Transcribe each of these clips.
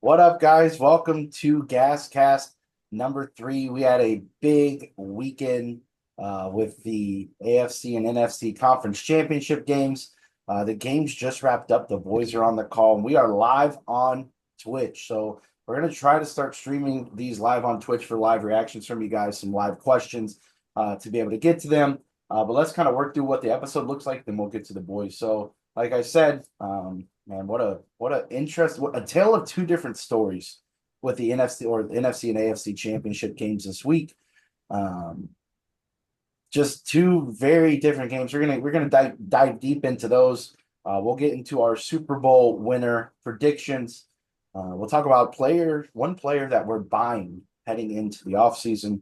What up, guys? Welcome to Gascast number 3. We had a big weekend with the AFC and NFC Conference Championship games. The games just wrapped up. The boys are on the call, and we are live on Twitch. So we're going to try to start streaming these live on Twitch for live reactions from you guys, some live questions to be able to get to them. But let's kind of work through what the episode looks like, then we'll get to the boys. So, like I said, man, what a tale of two different stories with the NFC and AFC championship games this week. Um, just two very different games. We're gonna dive deep into those. We'll get into our Super Bowl winner predictions. We'll talk about one player that we're buying heading into the offseason.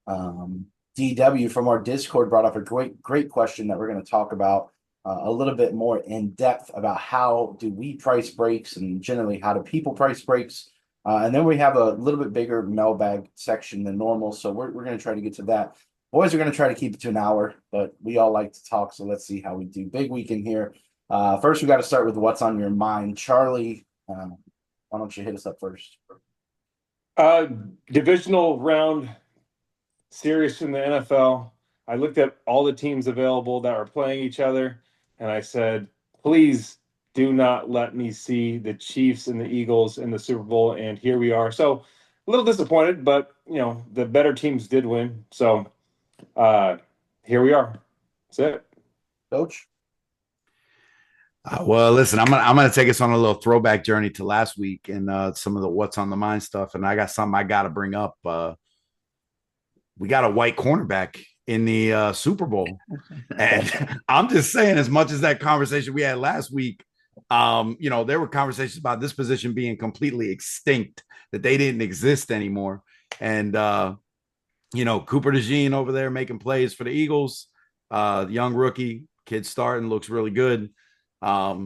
DW from our Discord brought up a great question that we're going to talk about a little bit more in depth about how do we price breaks and generally how do people price breaks. And then we have a little bit bigger mailbag section than normal. So we're going to try to get to that. Boys are going to try to keep it to an hour, but we all like to talk. So let's see how we do. Big weekend here. First, we got to start with what's on your mind. Charlie, why don't you hit us up first? Divisional round series in the NFL. I looked at all the teams available that were playing each other, and I said, please do not let me see the Chiefs and the Eagles in the Super Bowl. And here we are. So a little disappointed, but the better teams did win. So here we are. That's it. Coach? Well, listen, I'm gonna take us on a little throwback journey to last week and some of the what's on the mind stuff. And I got something I got to bring up. We got a white cornerback in the Super Bowl, and I'm just saying, as much as that conversation we had last week, there were conversations about this position being completely extinct, that they didn't exist anymore. And Cooper DeJean over there making plays for the Eagles, young rookie kid starting, looks really good. But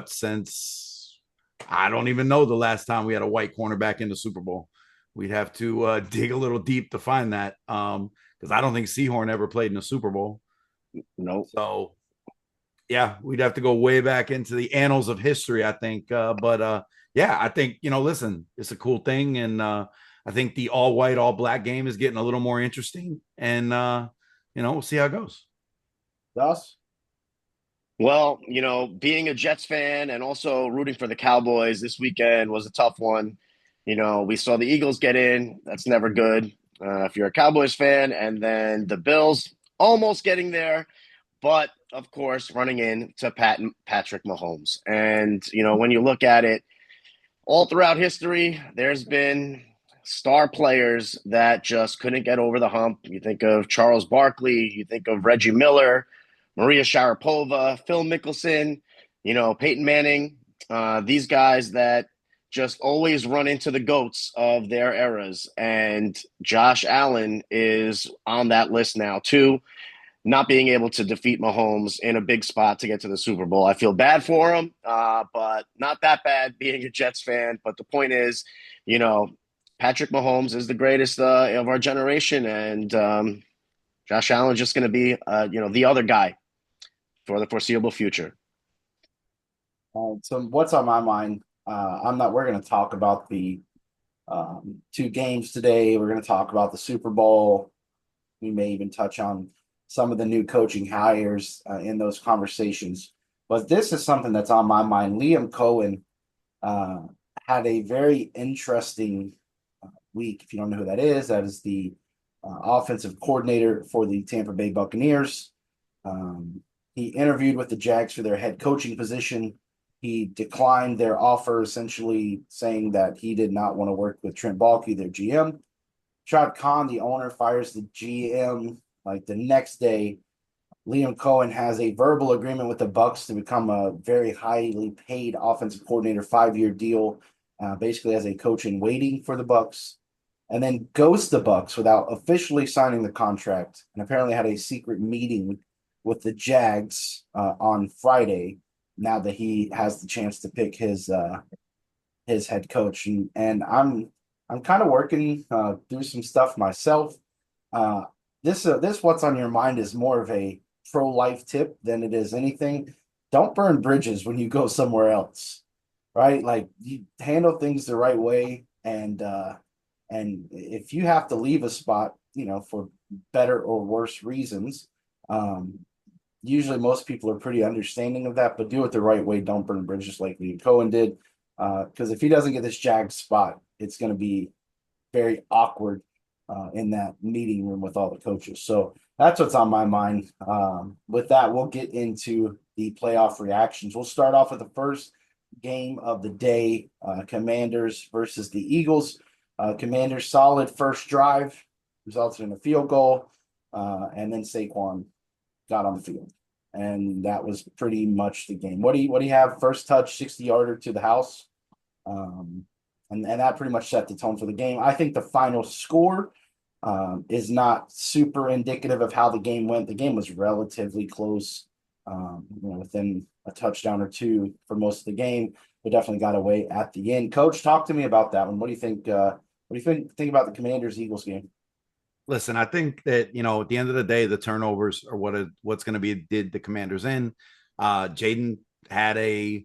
since I don't even know the last time we had a white cornerback in the Super Bowl. We'd have to dig a little deep to find that because I don't think Seahorn ever played in a Super Bowl. Nope. So, yeah, we'd have to go way back into the annals of history, I think. I think, listen, it's a cool thing. And I think the all white, all black game is getting a little more interesting. And, we'll see how it goes. Thus? Well, being a Jets fan and also rooting for the Cowboys this weekend was a tough one. We saw the Eagles get in. That's never good if you're a Cowboys fan. And then the Bills almost getting there. But, of course, running into Patrick Mahomes. And, when you look at it, all throughout history, there's been star players that just couldn't get over the hump. You think of Charles Barkley. You think of Reggie Miller, Maria Sharapova, Phil Mickelson, Peyton Manning. These guys that just always run into the GOATs of their eras. And Josh Allen is on that list now, too, not being able to defeat Mahomes in a big spot to get to the Super Bowl. I feel bad for him, but not that bad being a Jets fan. But the point is, Patrick Mahomes is the greatest of our generation. And Josh Allen is just going to be, the other guy for the foreseeable future. So what's on my mind? We're going to talk about the two games today. We're going to talk about the Super Bowl. We may even touch on some of the new coaching hires in those conversations. But this is something that's on my mind. Liam Cohen had a very interesting week. If you don't know who that is the offensive coordinator for the Tampa Bay Buccaneers. He interviewed with the Jags for their head coaching position. He declined their offer, essentially saying that he did not want to work with Trent Baalke, their GM. Shad Khan, the owner, fires the GM. Like the next day, Liam Cohen has a verbal agreement with the Bucs to become a very highly paid offensive coordinator, 5-year deal, basically as a coach in waiting for the Bucs, and then goes the Bucs without officially signing the contract, and apparently had a secret meeting with the Jags on Friday. Now that he has the chance to pick his head coach, and I'm kind of working through some stuff myself. This what's on your mind is more of a pro-life tip than it is anything. Don't burn bridges when you go somewhere else, right? Like you handle things the right way, and if you have to leave a spot, for better or worse reasons, um, usually most people are pretty understanding of that, but do it the right way. Don't burn bridges like Liam Cohen did. Because if he doesn't get this Jag spot, it's going to be very awkward in that meeting room with all the coaches. So that's what's on my mind. With that, we'll get into the playoff reactions. We'll start off with the first game of the day, Commanders versus the Eagles. Commanders solid first drive, resulted in a field goal, and then Saquon got on the field. And that was pretty much the game. What do you have? First touch, 60-yarder to the house. And that pretty much set the tone for the game. I think the final score is not super indicative of how the game went. The game was relatively close, within a touchdown or two for most of the game, but definitely got away at the end. Coach, talk to me about that one. What do you think? What do you think about the Commanders Eagles game? Listen, I think that at the end of the day, the turnovers are what's going to be did the Commanders in. Jaden had a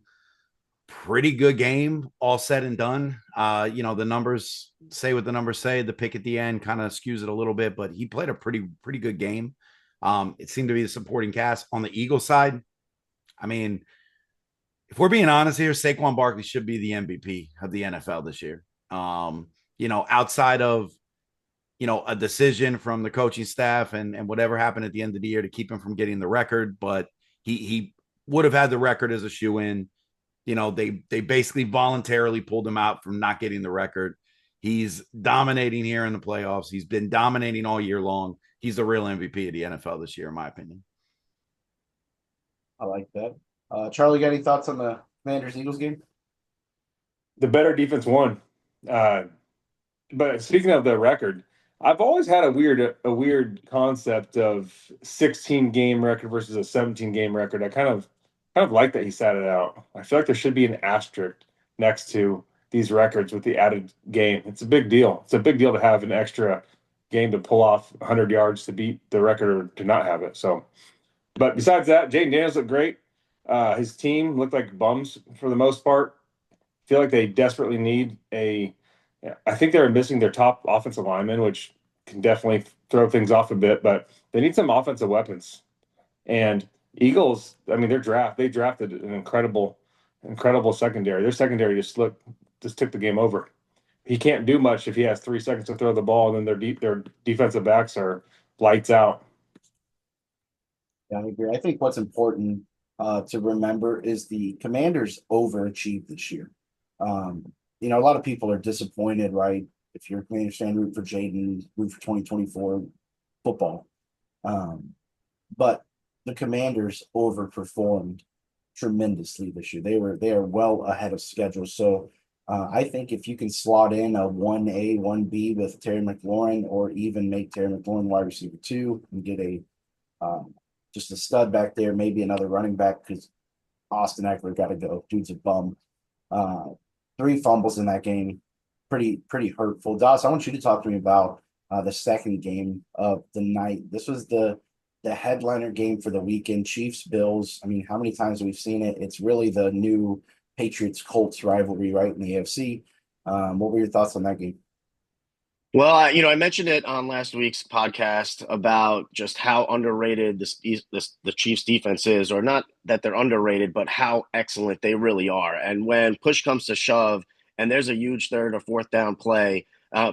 pretty good game, all said and done. The numbers say what the numbers say. The pick at the end kind of skews it a little bit, but he played a pretty good game. It seemed to be the supporting cast on the Eagles side. I mean, if we're being honest here, Saquon Barkley should be the MVP of the NFL this year. Outside of a decision from the coaching staff and whatever happened at the end of the year to keep him from getting the record, but he would have had the record as a shoe in. They basically voluntarily pulled him out from not getting the record. He's dominating here in the playoffs. He's been dominating all year long. He's the real MVP of the NFL this year, in my opinion. I like that. Charlie, got any thoughts on the Commanders Eagles game? The better defense won. But speaking of the record, I've always had a weird concept of 16 game record versus a 17 game record. I kind of like that he sat it out. I feel like there should be an asterisk next to these records with the added game. It's a big deal. It's a big deal to have an extra game to pull off 100 yards to beat the record or to not have it. So, but besides that, Jaden Daniels looked great. His team looked like bums for the most part. Feel like they desperately need I think they're missing their top offensive lineman, which can definitely throw things off a bit, but they need some offensive weapons. And Eagles, I mean, they drafted an incredible secondary. Their secondary just took the game over. He can't do much if he has 3 seconds to throw the ball, and then their defensive backs are lights out. Yeah, I agree. I think what's important to remember is the Commanders overachieved this year. A lot of people are disappointed, right? If you're a Commanders fan, root for Jaden, root for 2024 football. But the Commanders overperformed tremendously this year. They are well ahead of schedule. So I think if you can slot in a 1A, 1B with Terry McLaurin, or even make Terry McLaurin wide receiver 2 and get just a stud back there, maybe another running back, because Austin Eckler got to go. Dude's a bum. 3 fumbles in that game, pretty hurtful. Doss, I want you to talk to me about the second game of the night. This was the headliner game for the weekend. Chiefs Bills. I mean, how many times have we seen it? It's really the new Patriots Colts rivalry, right, in the AFC. What were your thoughts on that game? Well, I mentioned it on last week's podcast about just how underrated the Chiefs defense is, or not that they're underrated, but how excellent they really are. And when push comes to shove and there's a huge third or fourth down play,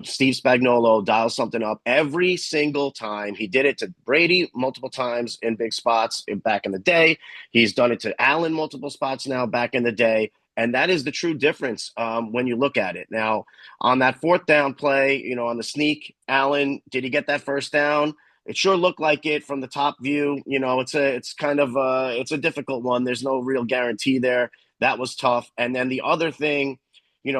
Steve Spagnuolo dials something up every single time. He did it to Brady multiple times in big spots back in the day. He's done it to Allen multiple spots now back in the day. And that is the true difference when you look at it. Now, on that fourth down play, on the sneak, Allen, did he get that first down? It sure looked like it from the top view. It's kind of it's a difficult one. There's no real guarantee there. That was tough. And then the other thing,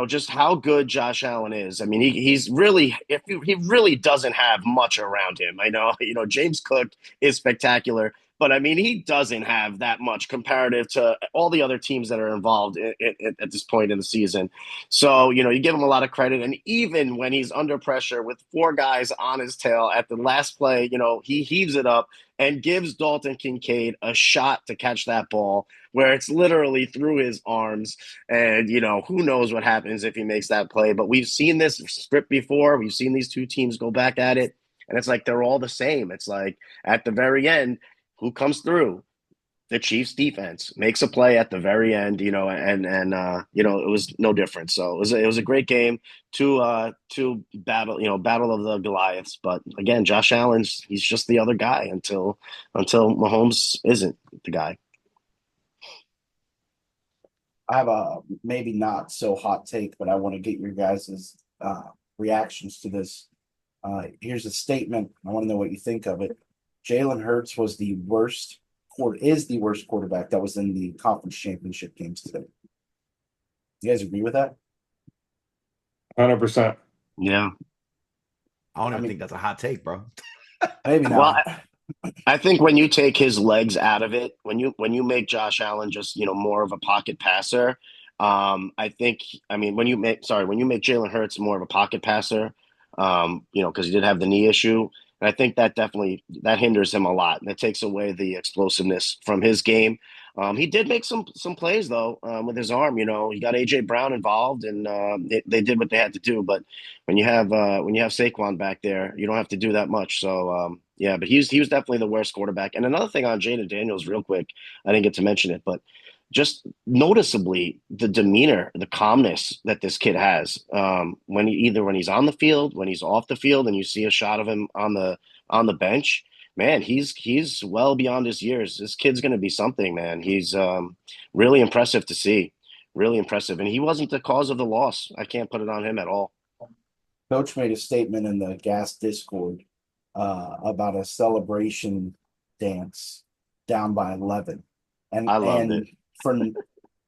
just how good Josh Allen is. I mean, he really doesn't have much around him. I know, James Cook is spectacular. But I mean, he doesn't have that much comparative to all the other teams that are involved at this point in the season. So, you give him a lot of credit. And even when he's under pressure with four guys on his tail at the last play, he heaves it up and gives Dalton Kincaid a shot to catch that ball where it's literally through his arms. And, who knows what happens if he makes that play. But we've seen this script before. We've seen these two teams go back at it. And it's like they're all the same. It's like at the very end, who comes through? The Chiefs defense makes a play at the very end, and it was no different. So it was a great game to battle of the Goliaths. But again, Josh Allen's he's just the other guy until Mahomes isn't the guy. I have a maybe not so hot take, but I want to get your guys' reactions to this. Here's a statement. I want to know what you think of it. Jalen Hurts is the worst quarterback that was in the conference championship games today. You guys agree with that? 100%. Yeah. I don't even think that's a hot take, bro. Maybe not. Well, I think when you take his legs out of it, when you make Josh Allen just more of a pocket passer, when you make Jalen Hurts more of a pocket passer, because he did have the knee issue, and I think that definitely that hinders him a lot. That takes away the explosiveness from his game. He did make some plays though with his arm. He got AJ Brown involved, and they did what they had to do. But when you have Saquon back there, you don't have to do that much. So yeah, but he was definitely the worst quarterback. And another thing on Jaden Daniels, real quick, I didn't get to mention it, but just noticeably the demeanor, the calmness that this kid has when he's on the field, when he's off the field, and you see a shot of him on the bench. Man, he's well beyond his years. This kid's going to be something, man. He's really impressive to see, really impressive, and he wasn't the cause of the loss. I can't put it on him at all. Coach made a statement in the Gas Discord about a celebration dance down by 11, and I loved it.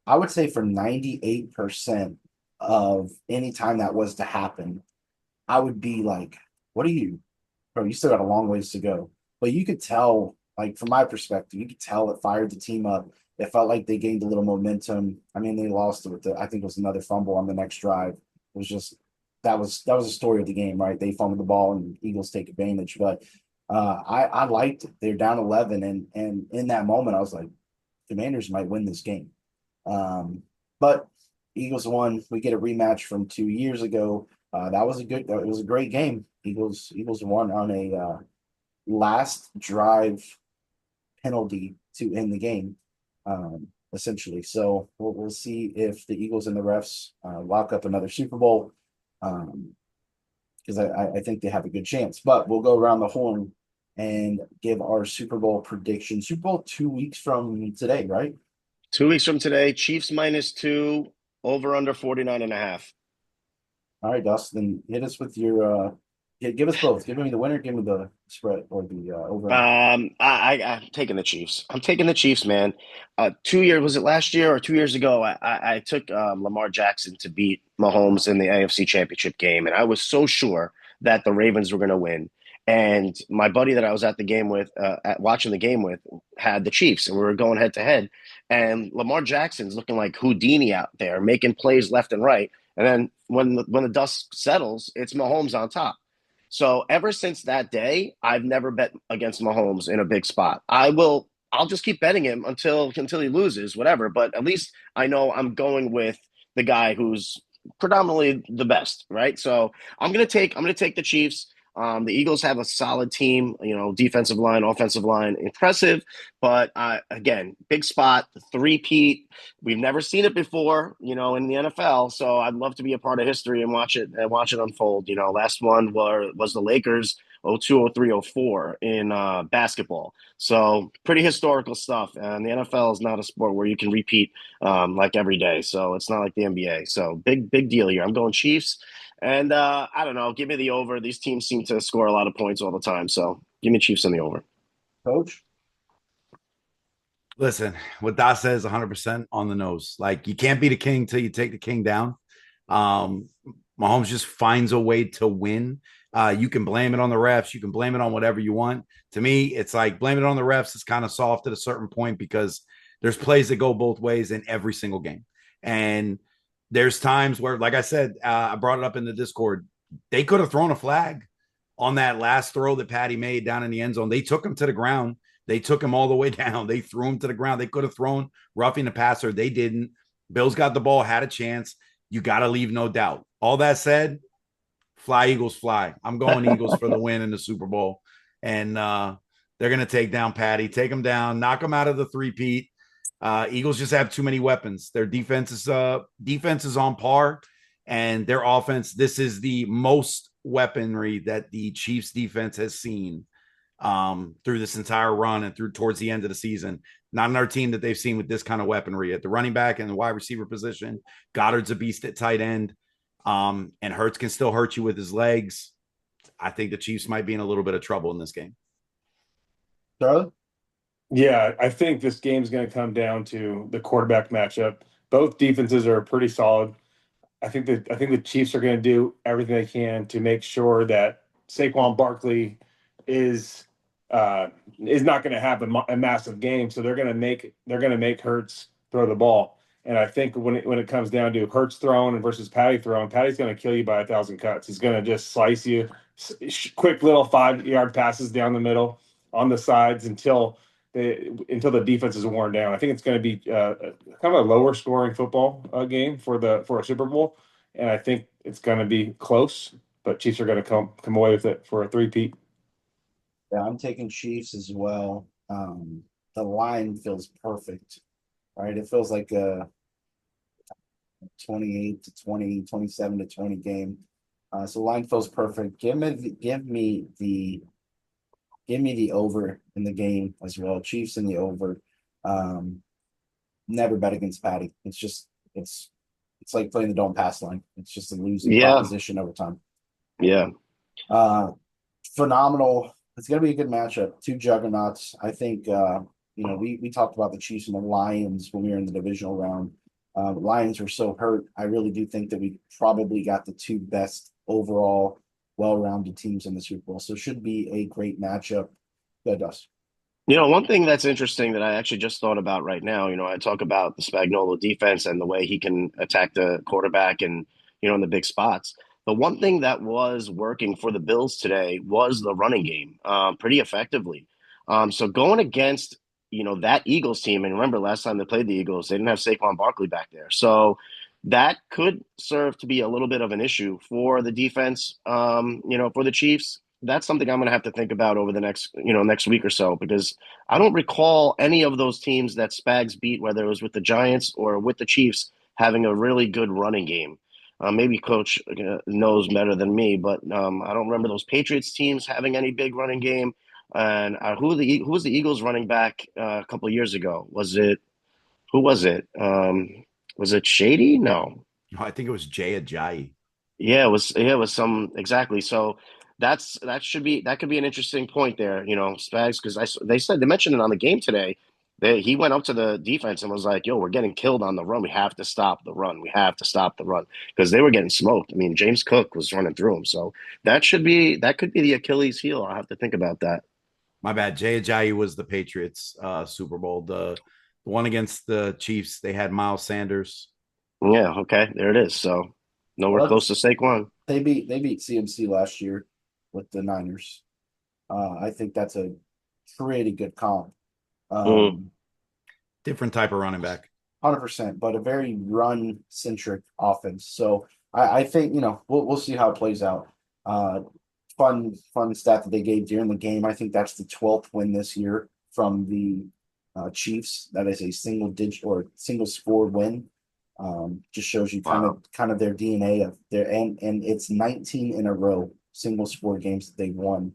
I would say for 98% of any time that was to happen, I would be like, "What are you, bro? You still got a long ways to go." But you could tell, like from my perspective, you could tell it fired the team up. It felt like they gained a little momentum. I mean, they lost it with I think it was another fumble on the next drive. It was just that was the story of the game, right? They fumbled the ball and Eagles take advantage. But I liked it. They're down 11, and in that moment, I was like, Commanders might win this game. But Eagles won. We get a rematch from 2 years ago. It was a great game. Eagles won on a last drive penalty to end the game, essentially. So we'll see if the Eagles and the refs lock up another Super Bowl, because I think they have a good chance. But we'll go around the horn and give our Super Bowl prediction. Super Bowl 2 weeks from today, right? 2 weeks from today, Chiefs -2, over under 49.5. All right, Dustin, hit us with your give us both. Give me the winner, give me the spread or the over. I'm taking the Chiefs. I'm taking the Chiefs, man. 2 years, was it last year or 2 years ago? I took Lamar Jackson to beat Mahomes in the AFC Championship game, and I was so sure that the Ravens were going to win. And my buddy that I was at the game with, watching the game with, had the Chiefs, and we were going head to head. And Lamar Jackson's looking like Houdini out there, making plays left and right. And then when the dust settles, it's Mahomes on top. So ever since that day, I've never bet against Mahomes in a big spot. I'll just keep betting him until he loses, whatever. But at least I know I'm going with the guy who's predominantly the best, right? So I'm gonna take the Chiefs. The Eagles have a solid team, defensive line, offensive line, impressive. But again, big spot, the three-peat. We've never seen it before, in the NFL. So I'd love to be a part of history and watch it unfold. Last one was the Lakers 02, 03, 04 in basketball. So pretty historical stuff. And the NFL is not a sport where you can repeat like every day. So it's not like the NBA. So big deal here. I'm going Chiefs. And I don't know. Give me the over. These teams seem to score a lot of points all the time. So give me Chiefs on the over. Coach? Listen, what Doc says 100% on the nose. Like, you can't beat a king till you take the king down. Mahomes just finds a way to win You can blame it on the refs. You can blame it on whatever you want. To me, it's like blame it on the refs is kind of soft at a certain point because there's plays that go both ways in every single game. And there's times where, like I said, I brought it up in the Discord. They could have thrown a flag on that last throw that Patty made down in the end zone. They took him to the ground. They took him all the way down. They threw him to the ground. They could have thrown roughing the passer. They didn't. Bills got the ball, had a chance. You got to leave no doubt. All that said, fly Eagles fly. I'm going Eagles for the win in the Super Bowl. And they're going to take down Patty, take him down, knock him out of the three-peat. Eagles just have too many weapons. Their defense is on par, and their offense, this is the most weaponry that the Chiefs defense has seen through this entire run and through towards the end of the season. Not another team that they've seen with this kind of weaponry at the running back and the wide receiver position. Goddard's a beast at tight end. And Hurts can still hurt you with his legs. I think the Chiefs might be in a little bit of trouble in this game. Charlie? Yeah, I think this game's going to come down to the quarterback matchup. Both defenses are pretty solid. I think the Chiefs are going to do everything they can to make sure that Saquon Barkley is not going to have a massive game. So they're going to make Hurts throw the ball. And I think when it comes down to Hurts throwing versus Patty throwing, Patty's going to kill you by 1,000 cuts. He's going to just slice you, quick little 5-yard passes down the middle on the sides until the defense is worn down. I think it's going to be kind of a lower scoring football game for a Super Bowl, and I think it's going to be close. But Chiefs are going to come away with it for a three-peat. Yeah, I'm taking Chiefs as well. The line feels perfect, right? It feels like a 28-20, 27-20 game. So line feels perfect. Give me the over in the game as well. Chiefs in the over. Never bet against Patty. It's like playing the don't pass line. It's just a losing proposition over time. Yeah. Phenomenal. It's gonna be a good matchup. Two juggernauts. I think we talked about the Chiefs and the Lions when we were in the divisional round. The Lions were so hurt. I really do think that we probably got the two best overall well-rounded teams in the Super Bowl. So it should be a great matchup. Good, Dust. One thing that's interesting that I actually just thought about right now, I talk about the Spagnuolo defense and the way he can attack the quarterback and, in the big spots. The one thing that was working for the Bills today was the running game pretty effectively. So going against, that Eagles team, and remember last time they played the Eagles, they didn't have Saquon Barkley back there. So that could serve to be a little bit of an issue for the defense, for the Chiefs. That's something I'm going to have to think about over the next week or so, because I don't recall any of those teams that Spags beat, whether it was with the Giants or with the Chiefs, having a really good running game. Maybe Coach knows better than me, but I don't remember those Patriots teams having any big running game. And who was the Eagles running back a couple of years ago? Who was it? Was it Shady? No. I think it was Jay Ajayi. Yeah, it was some exactly. So that could be an interesting point there, Spags, because they mentioned it on the game today. He went up to the defense and was like, "Yo, we're getting killed on the run. We have to stop the run. We have to stop the run," because they were getting smoked. I mean, James Cook was running through them. So that could be the Achilles heel. I'll have to think about that. My bad. Jay Ajayi was the Patriots Super Bowl. The one against the Chiefs, they had Miles Sanders. Yeah, okay, there it is. So nowhere close to Saquon. They beat CMC last year with the Niners. I think that's a pretty good comp. Different type of running back. 100%, but a very run-centric offense. So I think, we'll see how it plays out. Fun stat that they gave during the game. I think that's the 12th win this year from the Chiefs. That is a single digit or single score win. Just shows you kind of their DNA of their and it's 19 in a row single score games that they've won.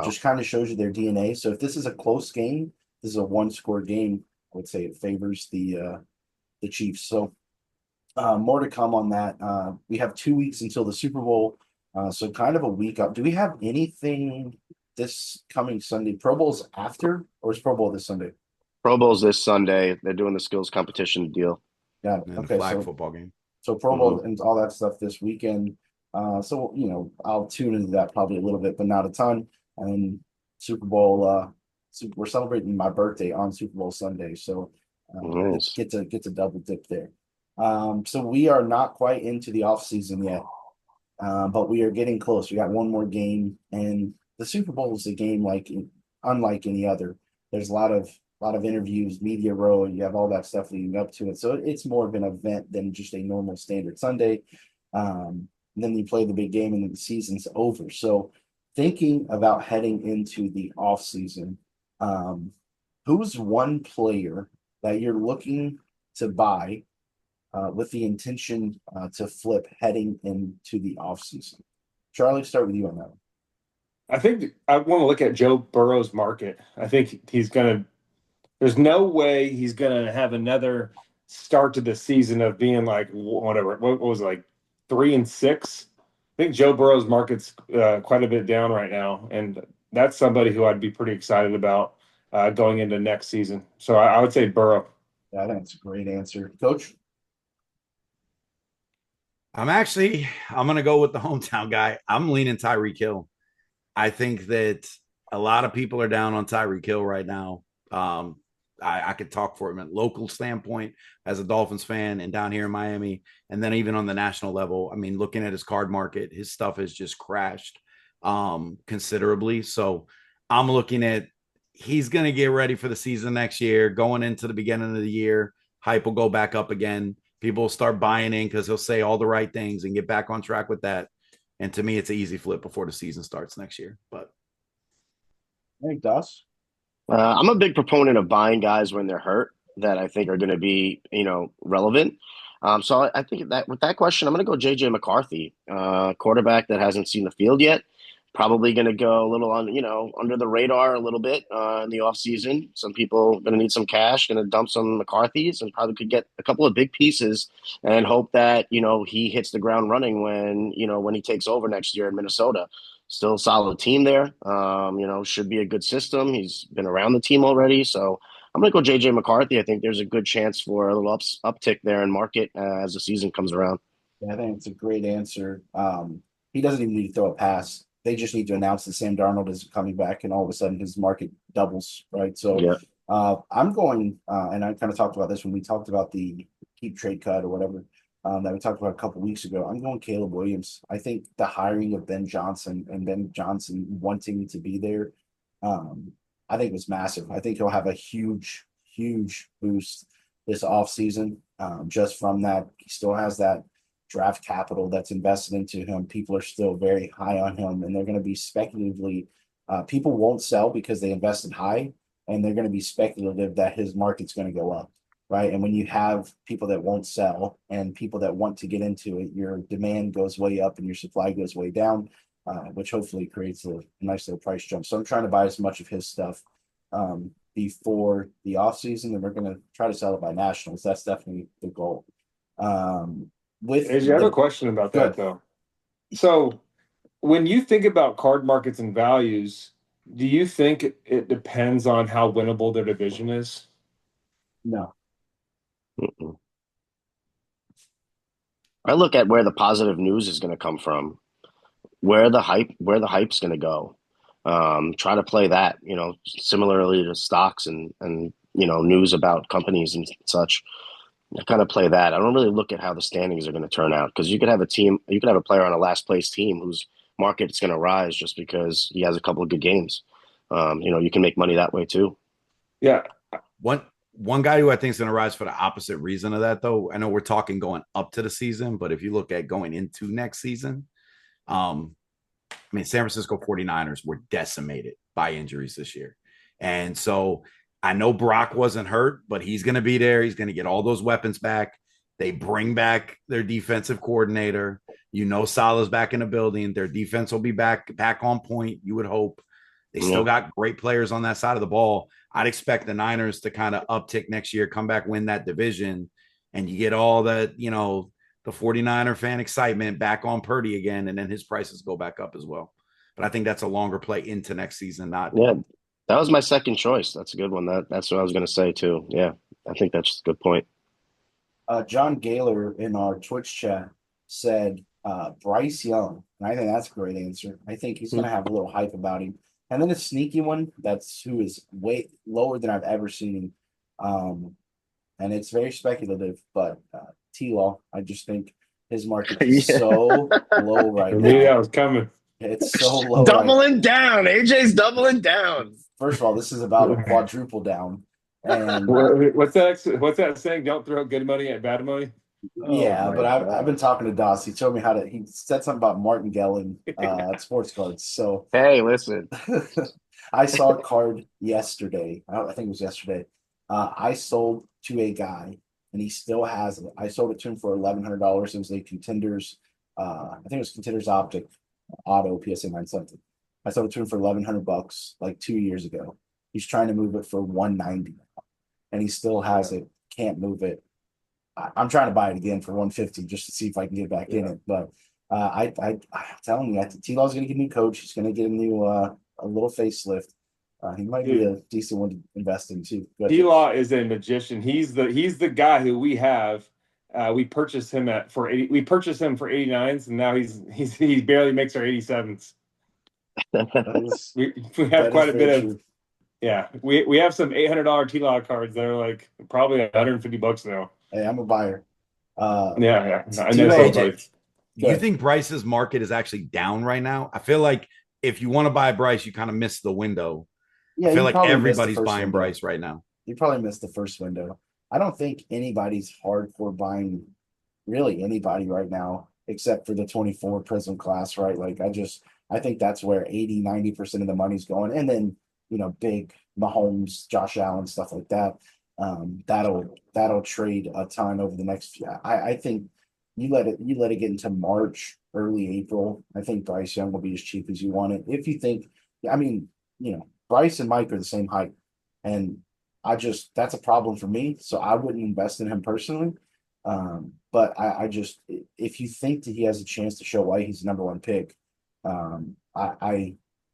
Just kind of shows you their DNA. So if this is a close game, this is a one-score game. I would say it favors the Chiefs. So more to come on that. We have 2 weeks until the Super Bowl, so kind of a week up. Do we have anything this coming Sunday? Pro Bowl's after, or is Pro Bowl this Sunday? Pro Bowl's this Sunday. They're doing the skills competition deal. Yeah. And Okay. flag football game. So Pro Bowl and all that stuff this weekend. So I'll tune into that probably a little bit, but not a ton. And Super Bowl, we're celebrating my birthday on Super Bowl Sunday, so Nice. get to double dip there. So we are not quite into the off season yet, but we are getting close. We got one more game, and the Super Bowl is a game unlike any other. There's a lot of interviews, media row, you have all that stuff leading up to it. So it's more of an event than just a normal standard Sunday. And then you play the big game and then the season's over. So thinking about heading into the off season, who's one player that you're looking to buy with the intention to flip heading into the off season? Charlie, start with you on that one. I think I want to look at Joe Burrow's market. I think there's no way he's going to have another start to the season of being like whatever. What was it, like 3-6? I think Joe Burrow's market's quite a bit down right now, and that's somebody who I'd be pretty excited about going into next season. So I would say Burrow. Yeah, I think it's a great answer, Coach. I'm gonna go with the hometown guy. I'm leaning Tyreek Hill. I think that a lot of people are down on Tyreek Hill right now. I could talk for him at local standpoint as a Dolphins fan and down here in Miami, and then even on the national level. I mean, looking at his card market, his stuff has just crashed considerably. So I'm looking at he's going to get ready for the season next year. Going into the beginning of the year, hype will go back up again. People will start buying in because he'll say all the right things and get back on track with that. And to me, it's an easy flip before the season starts next year. But I think Doss. I'm a big proponent of buying guys when they're hurt that I think are going to be, relevant. So I think that with that question, I'm going to go JJ McCarthy, quarterback that hasn't seen the field yet. Probably going to go a little under the radar a little bit in the offseason. Some people going to need some cash, going to dump some McCarthys, and probably could get a couple of big pieces and hope that he hits the ground running when he takes over next year in Minnesota. Still a solid team there. Should be a good system. He's been around the team already, so I'm going to go JJ McCarthy. I think there's a good chance for a little uptick there in market as the season comes around. Yeah, I think it's a great answer. He doesn't even need to throw a pass. They just need to announce that Sam Darnold is coming back, and all of a sudden his market doubles, right? So Yeah. I'm going, and I kind of talked about this when we talked about the keep trade cut or whatever that we talked about a couple weeks ago. I'm going Caleb Williams. I think the hiring of Ben Johnson and Ben Johnson wanting to be there, I think was massive. I think he'll have a huge, huge boost this offseason just from that. He still has that draft capital that's invested into him. People are still very high on him, and they're going to be speculatively. People won't sell because they invested high, and they're going to be speculative that his market's going to go up, right? And when you have people that won't sell and people that want to get into it, your demand goes way up and your supply goes way down, which hopefully creates a nice little price jump. So I'm trying to buy as much of his stuff before the off season, and we're going to try to sell it by nationals. That's definitely the goal. With I have a question about that though. So when you think about card markets and values, do you think it depends on how winnable their division is? No. Mm-mm. I look at where the positive news is going to come from, where the hype's going to go. Try to play that, similarly to stocks and news about companies and such. I kind of play that. I don't really look at how the standings are going to turn out because you could have a player on a last place team whose market's going to rise just because he has a couple of good games. You can make money that way too. Yeah. One guy who I think is going to rise for the opposite reason of that, though. I know we're talking going up to the season, but if you look at going into next season, San Francisco 49ers were decimated by injuries this year. And so I know Brock wasn't hurt, but he's going to be there. He's going to get all those weapons back. They bring back their defensive coordinator. Salah's back in the building. Their defense will be back on point, you would hope. They still got great players on that side of the ball. I'd expect the Niners to kind of uptick next year, come back, win that division, and you get all the 49er fan excitement back on Purdy again, and then his prices go back up as well. But I think that's a longer play into next season, not. Yeah, that was my second choice. That's a good one. That's what I was going to say too. Yeah, I think that's a good point. John Gaylor in our Twitch chat said Bryce Young. And I think that's a great answer. I think he's going to have a little hype about him. And then a sneaky one that's who is way lower than I've ever seen him. And it's very speculative, but T-Law, I just think his market is Yeah. so low I right knew that now. was coming. It's so low right Doubling down. AJ's doubling down. First of all, this is about a quadruple down. And What's that saying? Don't throw good money at bad money. yeah, Oh but my I've been God. talking to Doss. He told me he said something about Martin Gelling at Sports Cards. So Hey, listen. I saw a card yesterday. I think it was yesterday. I sold to a guy and he still has it. I sold it to him for $1,100. It was a Contenders, I think it was Contenders Optic Auto PSA 9 something. I sold it to him for $1,100 like 2 years ago. He's trying to move it for 190 and he still has it, can't move it. I'm trying to buy it again for 150 just to see if I can get back in it. But I'm telling you, T-Law's going to get a new coach. He's going to get a new a little facelift. He might be a decent one to invest in too. T-Law is a magician. He's the guy who we have. We purchased him for 80. We purchased him for 89s, and now he barely makes our 87s. We have quite a bit of. Yeah, we have some $800 T-Law cards that are like probably $150 now. Hey, I'm a buyer. Yeah. I know somebody. Do you think Bryce's market is actually down right now? I feel like if you want to buy Bryce, you kind of miss the window. Yeah, I feel you like probably missed the everybody's first buying window. Bryce right now. You probably missed the first window. I don't think anybody's hardcore buying really anybody right now, except for the 24 Prism class, right? Like I think that's where 80-90% of the money's going. And then, big Mahomes, Josh Allen, stuff like that. That'll trade a ton over the next few. I think you let it get into March, early April. I think Bryce Young will be as cheap as you want it. If you think, I mean, Bryce and Mike are the same height. And that's a problem for me. So I wouldn't invest in him personally. But I just, if you think that he has a chance to show why he's the number one pick,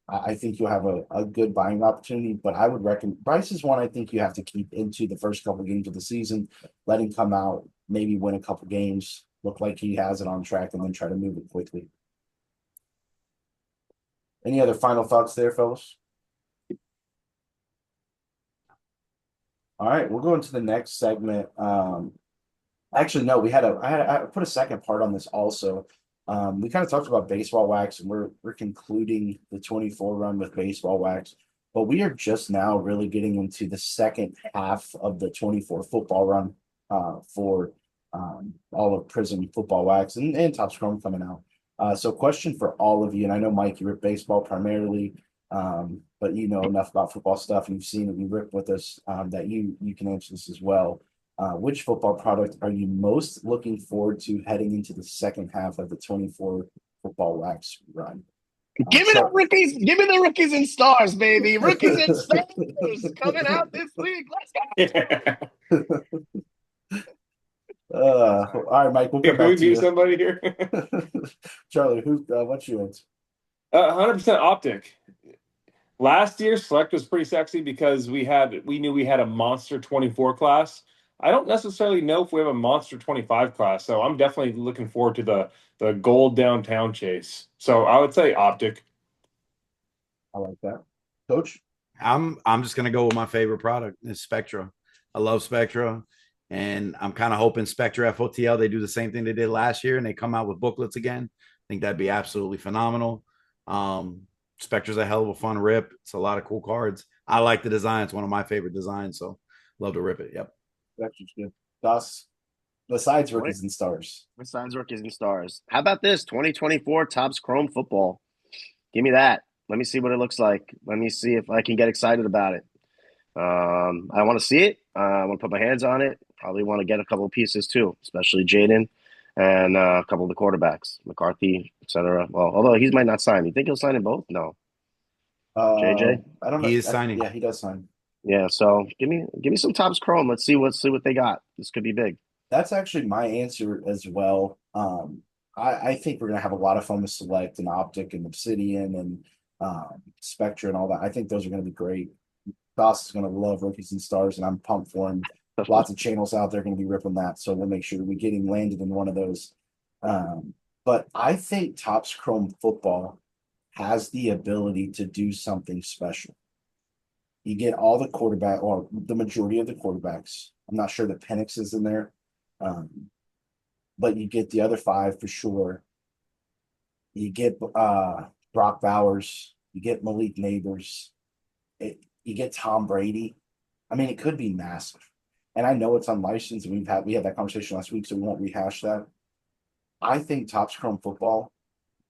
I think you'll have a good buying opportunity. But I would reckon Bryce is one I think you have to keep into the first couple games of the season, let him come out, maybe win a couple games, look like he has it on track, and then try to move it quickly. Any other final thoughts there, fellas? All right, we'll go into the next segment. Actually, no, I put a second part on this also. We kind of talked about baseball wax, and we're concluding the 24 run with baseball wax, but we are just now really getting into the second half of the 24 football run for all of Prism football wax and Top Scrum coming out. So question for all of you, and I know Mike, you rip baseball primarily, but you know enough about football stuff, and you've seen it, you rip with us, that you can answer this as well. Which football product are you most looking forward to heading into the second half of the 24 football wax run? Give me the rookies. Give me the rookies and stars, baby. Rookies and stars coming out this week. Let's go. All right, Mike, we'll come back to you. Somebody here? Charlie, what's your answer? 100% Optic. Last year, Select was pretty sexy because we knew we had a monster 24 class. I don't necessarily know if we have a monster 25 class, so I'm definitely looking forward to the gold downtown chase. So I would say Optic. I like that. Coach? I'm just gonna go with my favorite product is Spectra. I love Spectra, and I'm kind of hoping Spectra FOTL they do the same thing they did last year and they come out with booklets again. I think that'd be absolutely phenomenal. Spectra's a hell of a fun rip. It's a lot of cool cards. I like the design. It's one of my favorite designs, so love to rip it. Yep. Spectra's good. Das, besides rookies and stars. Besides rookies and stars. How about this 2024 Topps Chrome football? Give me that. Let me see what it looks like. Let me see if I can get excited about it. I want to see it. I want to put my hands on it. Probably want to get a couple of pieces too, especially Jaden and a couple of the quarterbacks, McCarthy, etc. Well, although he might not sign. You think he'll sign in both? No. JJ? I don't know. He is signing. Yeah, he does sign. Yeah, so give me some Topps Chrome. Let's see what they got. This could be big. That's actually my answer as well. I think we're gonna have a lot of fun with Select and Optic and Obsidian and Spectra and all that. I think those are gonna be great. Doss is gonna love rookies and stars, and I'm pumped for him. Lots of channels out there gonna be ripping that, so we'll make sure we get him landed in one of those. But I think Topps Chrome Football has the ability to do something special. You get all the quarterback, or the majority of the quarterbacks. I'm not sure that Penix is in there, um, but you get the other five for sure. You get Brock Bowers, you get Malik Neighbors, you get Tom Brady. I mean, it could be massive. And I know it's unlicensed, and we had that conversation last week, so we won't rehash that. I think Topps Chrome Football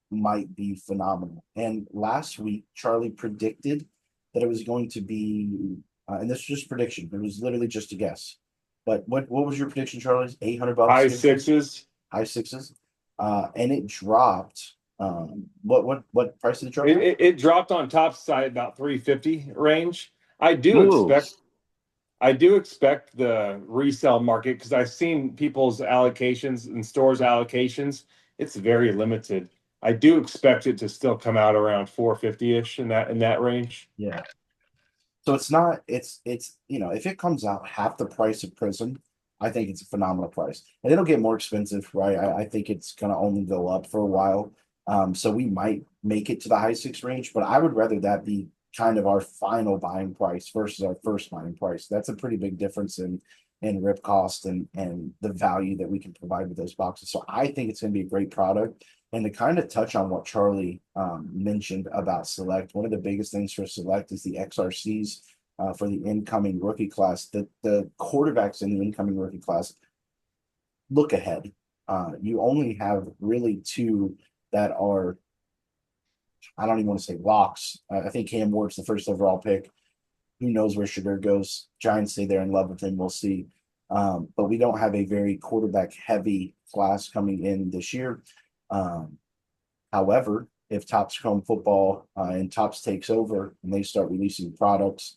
might be phenomenal. And last week, Charlie predicted that it was going to be, and this was just prediction. It was literally just a guess. But what was your prediction, Charlie? $800, High 50? sixes. High sixes, and it dropped. What price did it drop? It dropped on top side about 350 range. I do Ooh. expect the resale market, because I've seen people's allocations and stores allocations. It's very limited. I do expect it to still come out around 450-ish in that range. Yeah. So it's not. It's if it comes out half the price of Prism, I think it's a phenomenal price, and it'll get more expensive, right? I think it's gonna only go up for a while. So we might make it to the high six range, but I would rather that be kind of our final buying price versus our first buying price. That's a pretty big difference in rip cost and the value that we can provide with those boxes. So I think it's gonna be a great product. And to kind of touch on what Charlie mentioned about Select, one of the biggest things for Select is the XRCs for the incoming rookie class. The quarterbacks in the incoming rookie class look ahead. You only have really two that are, I don't even want to say locks. I think Cam Ward's the first overall pick. Who knows where Sugar goes? Giants say they're in love with him. We'll see. But we don't have a very quarterback heavy class coming in this year. However, if Topps Chrome Football and Topps takes over and they start releasing products,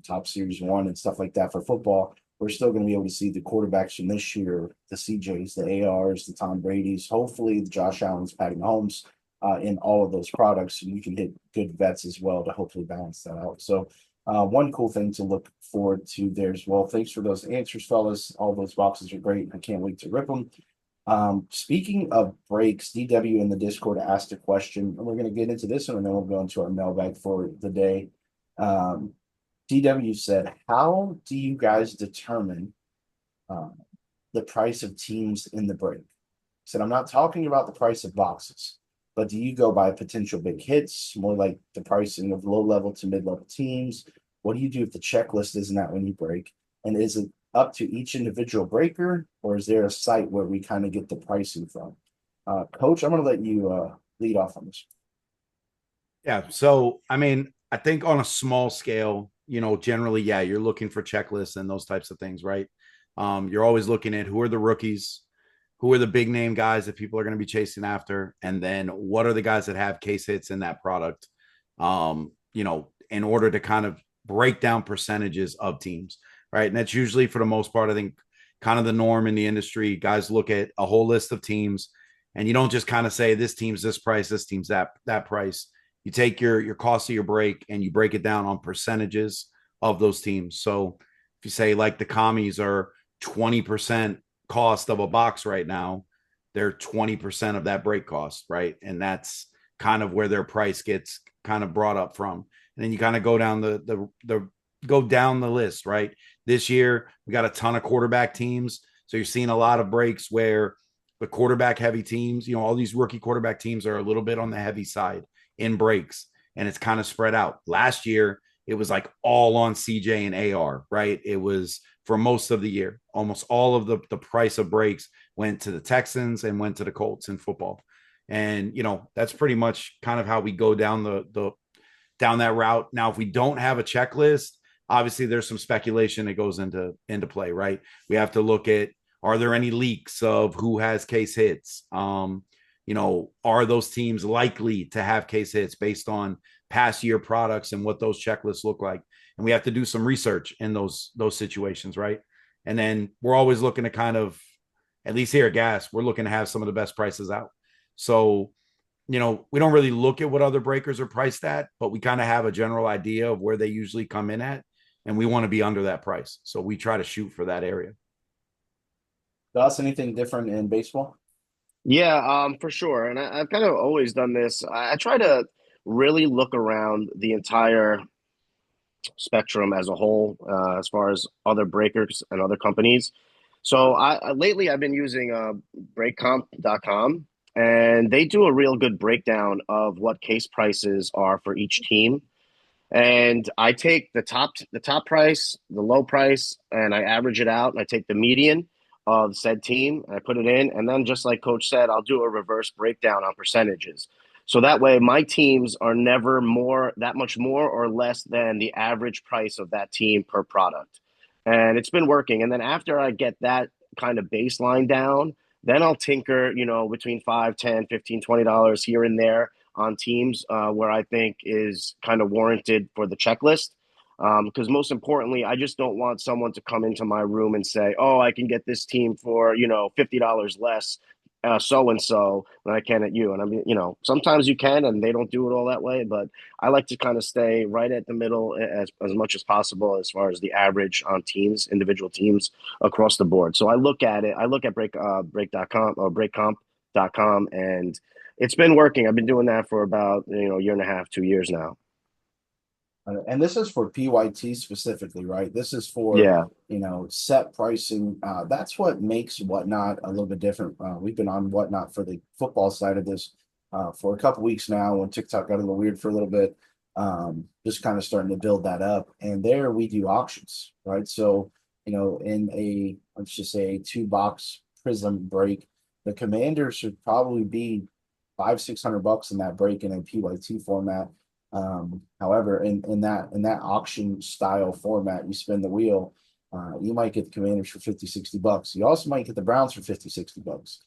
Top Series 1 and stuff like that for football, we're still going to be able to see the quarterbacks from this year, the CJs, the ARs, the Tom Brady's, hopefully the Josh Allen's, Patty Mahomes, in all of those products. And you can hit good vets as well to hopefully balance that out. So one cool thing to look forward to there as well. Thanks for those answers, fellas. All those boxes are great. I can't wait to rip them. Speaking of breaks, DW in the Discord asked a question, and we're going to get into this one, and then we'll go into our mailbag for the day. DW said, how do you guys determine the price of teams in the break? He said, I'm not talking about the price of boxes, but do you go by potential big hits, more like the pricing of low-level to mid-level teams? What do you do if the checklist isn't out when you break? And is it up to each individual breaker, or is there a site where we kind of get the pricing from? Coach, I'm going to let you lead off on this. Yeah. So, I mean, I think on a small scale, generally, yeah, you're looking for checklists and those types of things, right? You're always looking at who are the rookies, who are the big name guys that people are going to be chasing after, and then what are the guys that have case hits in that product, in order to kind of break down percentages of teams, right? And that's usually, for the most part, I think, kind of the norm in the industry. Guys look at a whole list of teams, and you don't just kind of say this team's this price, this team's that price. You take your cost of your break and you break it down on percentages of those teams. So if you say like the commies are 20% cost of a box right now, they're 20% of that break cost, right? And that's kind of where their price gets kind of brought up from. And then you kind of go down the list, right? This year we got a ton of quarterback teams, so you're seeing a lot of breaks where the quarterback heavy teams, all these rookie quarterback teams are a little bit on the heavy side in breaks, and it's kind of spread out. Last year, it was like all on CJ and AR, right? It was for most of the year. Almost all of the price of breaks went to the Texans and went to the Colts in football. And, that's pretty much kind of how we go down down that route. Now, if we don't have a checklist, obviously there's some speculation that goes into play, right? We have to look at, are there any leaks of who has case hits? Are those teams likely to have case hits based on past year products and what those checklists look like? And we have to do some research in those situations, right? And then we're always looking to kind of, at least here at Gas, we're looking to have some of the best prices out. So, we don't really look at what other breakers are priced at, but we kind of have a general idea of where they usually come in at, and we want to be under that price. So we try to shoot for that area. Gus, anything different in baseball? Yeah, for sure. And I've kind of always done this. I try to really look around the entire spectrum as a whole, as far as other breakers and other companies. So lately I've been using breakcomp.com, and they do a real good breakdown of what case prices are for each team. And I take the top price, the low price, and I average it out. And I take the median of said team, and I put it in, and then just like Coach said, I'll do a reverse breakdown on percentages. So that way, my teams are never more that much more or less than the average price of that team per product, and it's been working. And then after I get that kind of baseline down, then I'll tinker, between 5, 10, 15, $20 here and there on teams where I think is kind of warranted for the checklist. Because most importantly, I just don't want someone to come into my room and say, "Oh, I can get this team for $50 less, so and so than I can at you." And I mean, sometimes you can, and they don't do it all that way. But I like to kind of stay right at the middle as much as possible as far as the average on teams, individual teams across the board. So I look at it. I look at break.com or breakcomp.com, and it's been working. I've been doing that for about a year and a half, 2 years now. And this is for PYT specifically, right? This is for, Yeah, set pricing. That's what makes Whatnot a little bit different. We've been on Whatnot for the football side of this for a couple weeks now when TikTok got a little weird for a little bit. Just kind of starting to build that up. And there we do auctions, right? So, in let's just say a 2 box prism break, the commander should probably be 500-600 bucks in that break in a PYT format. However, in that auction style format, you spin the wheel, you might get the Commanders for 50-60 bucks. You also might get the Browns for 50-60 bucks.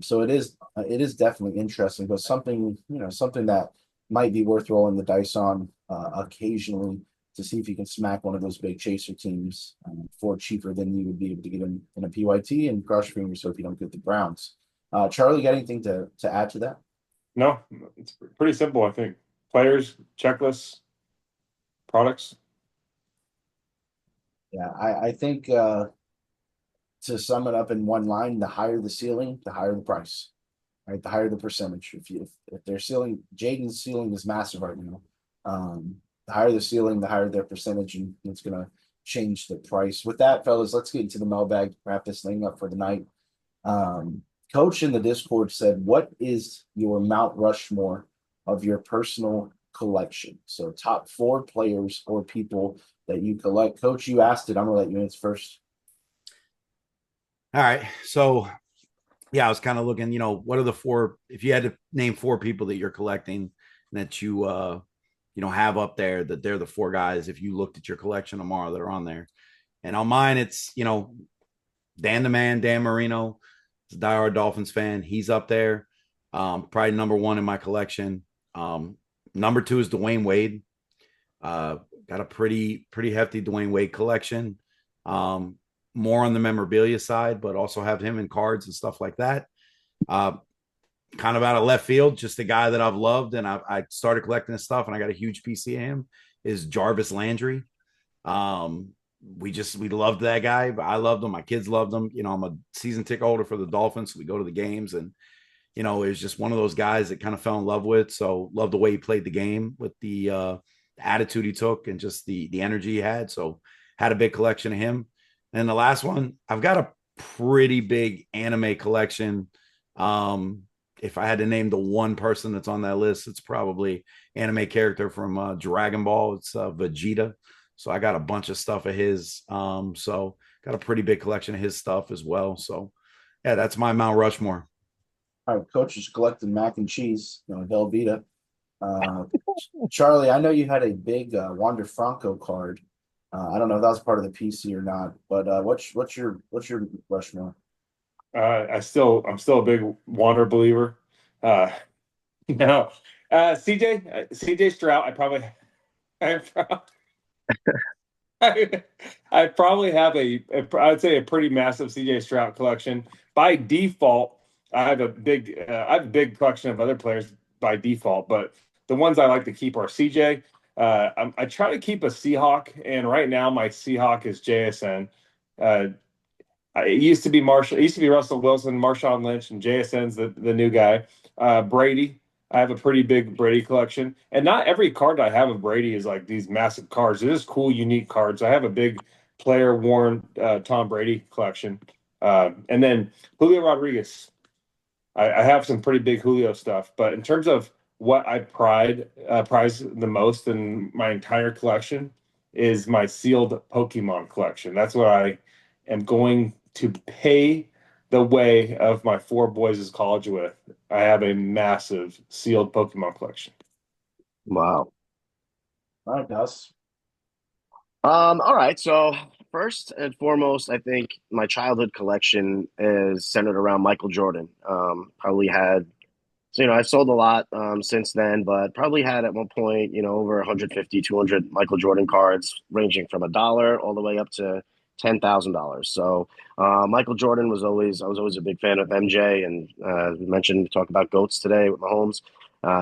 So it is definitely interesting, but something that might be worth rolling the dice on occasionally to see if you can smack one of those big chaser teams for cheaper than you would be able to get in a PYT, and cross your fingers so if you don't get the Browns. Charlie, got anything to add to that? No, it's pretty simple, I think. Players, checklists, products. Yeah, I think to sum it up in one line, the higher the ceiling, the higher the price. Right, the higher the percentage. If their ceiling, Jaden's ceiling is massive right now. The higher the ceiling, the higher their percentage, and it's gonna change the price. With that, fellas, let's get into the mailbag. Wrap this thing up for the night. Coach in the Discord said, "What is your Mount Rushmore of your personal collection?" So, top 4 players or people that you collect. Coach, you asked it. I'm gonna let you answer first. All right. So yeah, I was kind of looking, what are the 4, if you had to name 4 people that you're collecting that you have up there, that they're the 4 guys, if you looked at your collection tomorrow that are on there. And on mine, it's, Dan the Man, Dan Marino, is a diehard Dolphins fan. He's up there. Probably number 1 in my collection. Number 2 is Dwayne Wade. Got a pretty hefty Dwayne Wade collection. More on the memorabilia side, but also have him in cards and stuff like that. Uh, Kind of out of left field, just a guy that I've loved, and I started collecting his stuff, and I got a huge PC of him. Is Jarvis Landry? We loved that guy. I loved him. My kids loved him. I'm a season ticket holder for the Dolphins. So we go to the games, and it was just one of those guys that kind of fell in love with. So loved the way he played the game with the attitude he took and just the energy he had. So had a big collection of him. And the last one, I've got a pretty big anime collection. If I had to name the one person that's on that list, it's probably anime character from Dragon Ball. It's Vegeta. So I got a bunch of stuff of his. So got a pretty big collection of his stuff as well. So yeah, that's my Mount Rushmore. All right, Coach is collecting mac and cheese, Velveeta. Uh, Charlie, I know you had a big Wander Franco card. I don't know if that was part of the PC or not, but what's your Rushmore? I'm still a big Wander believer. Uh, no, CJ Stroud. I probably, I probably have I'd say a pretty massive CJ Stroud collection. By default, I have a big collection of other players by default, but the ones I like to keep are CJ. I try to keep a Seahawk, and right now my Seahawk is JSN. Uh, It used to be Marshall. It used to be Russell Wilson, Marshawn Lynch, and JSN's the new guy. Brady. I have a pretty big Brady collection, and not every card I have of Brady is like these massive cards. They're just cool, unique cards. I have a big player worn Tom Brady collection, and then Julio Rodriguez. I have some pretty big Julio stuff, but in terms of what I prize the most in my entire collection is my sealed Pokemon collection. That's what I am going to pay the way of my four boys' college with. I have a massive sealed Pokemon collection. Wow. All right, Gus. All right. So first and foremost, I think my childhood collection is centered around Michael Jordan. Probably had, so, I've sold a lot since then, but probably had at one point, over 150, 200 Michael Jordan cards, ranging from $1 all the way up to $10,000. So Michael Jordan I was always a big fan of MJ, and we mentioned talk about goats today with Mahomes.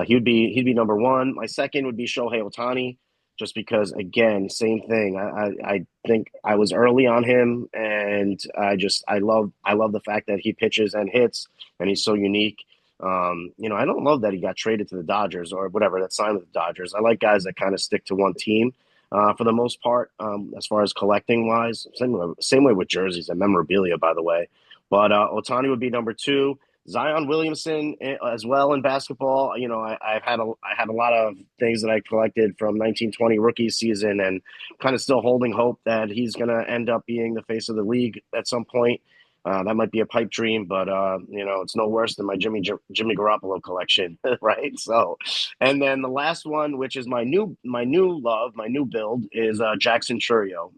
He'd be number one. My second would be Shohei Ohtani, just because again, same thing. I think I was early on him, and I love the fact that he pitches and hits, and he's so unique. I don't love that he got traded to the Dodgers or whatever, that signed with the Dodgers. I like guys that kind of stick to one team for the most part, as far as collecting wise. Same way with jerseys and memorabilia, by the way. But Otani would be number two. Zion Williamson as well in basketball. I had a lot of things that I collected from 1920 rookie season, and kind of still holding hope that he's going to end up being the face of the league at some point. That might be a pipe dream, but it's no worse than my Jimmy Garoppolo collection, right? So, and then the last one, which is my new love, my new build, is Jackson Churio.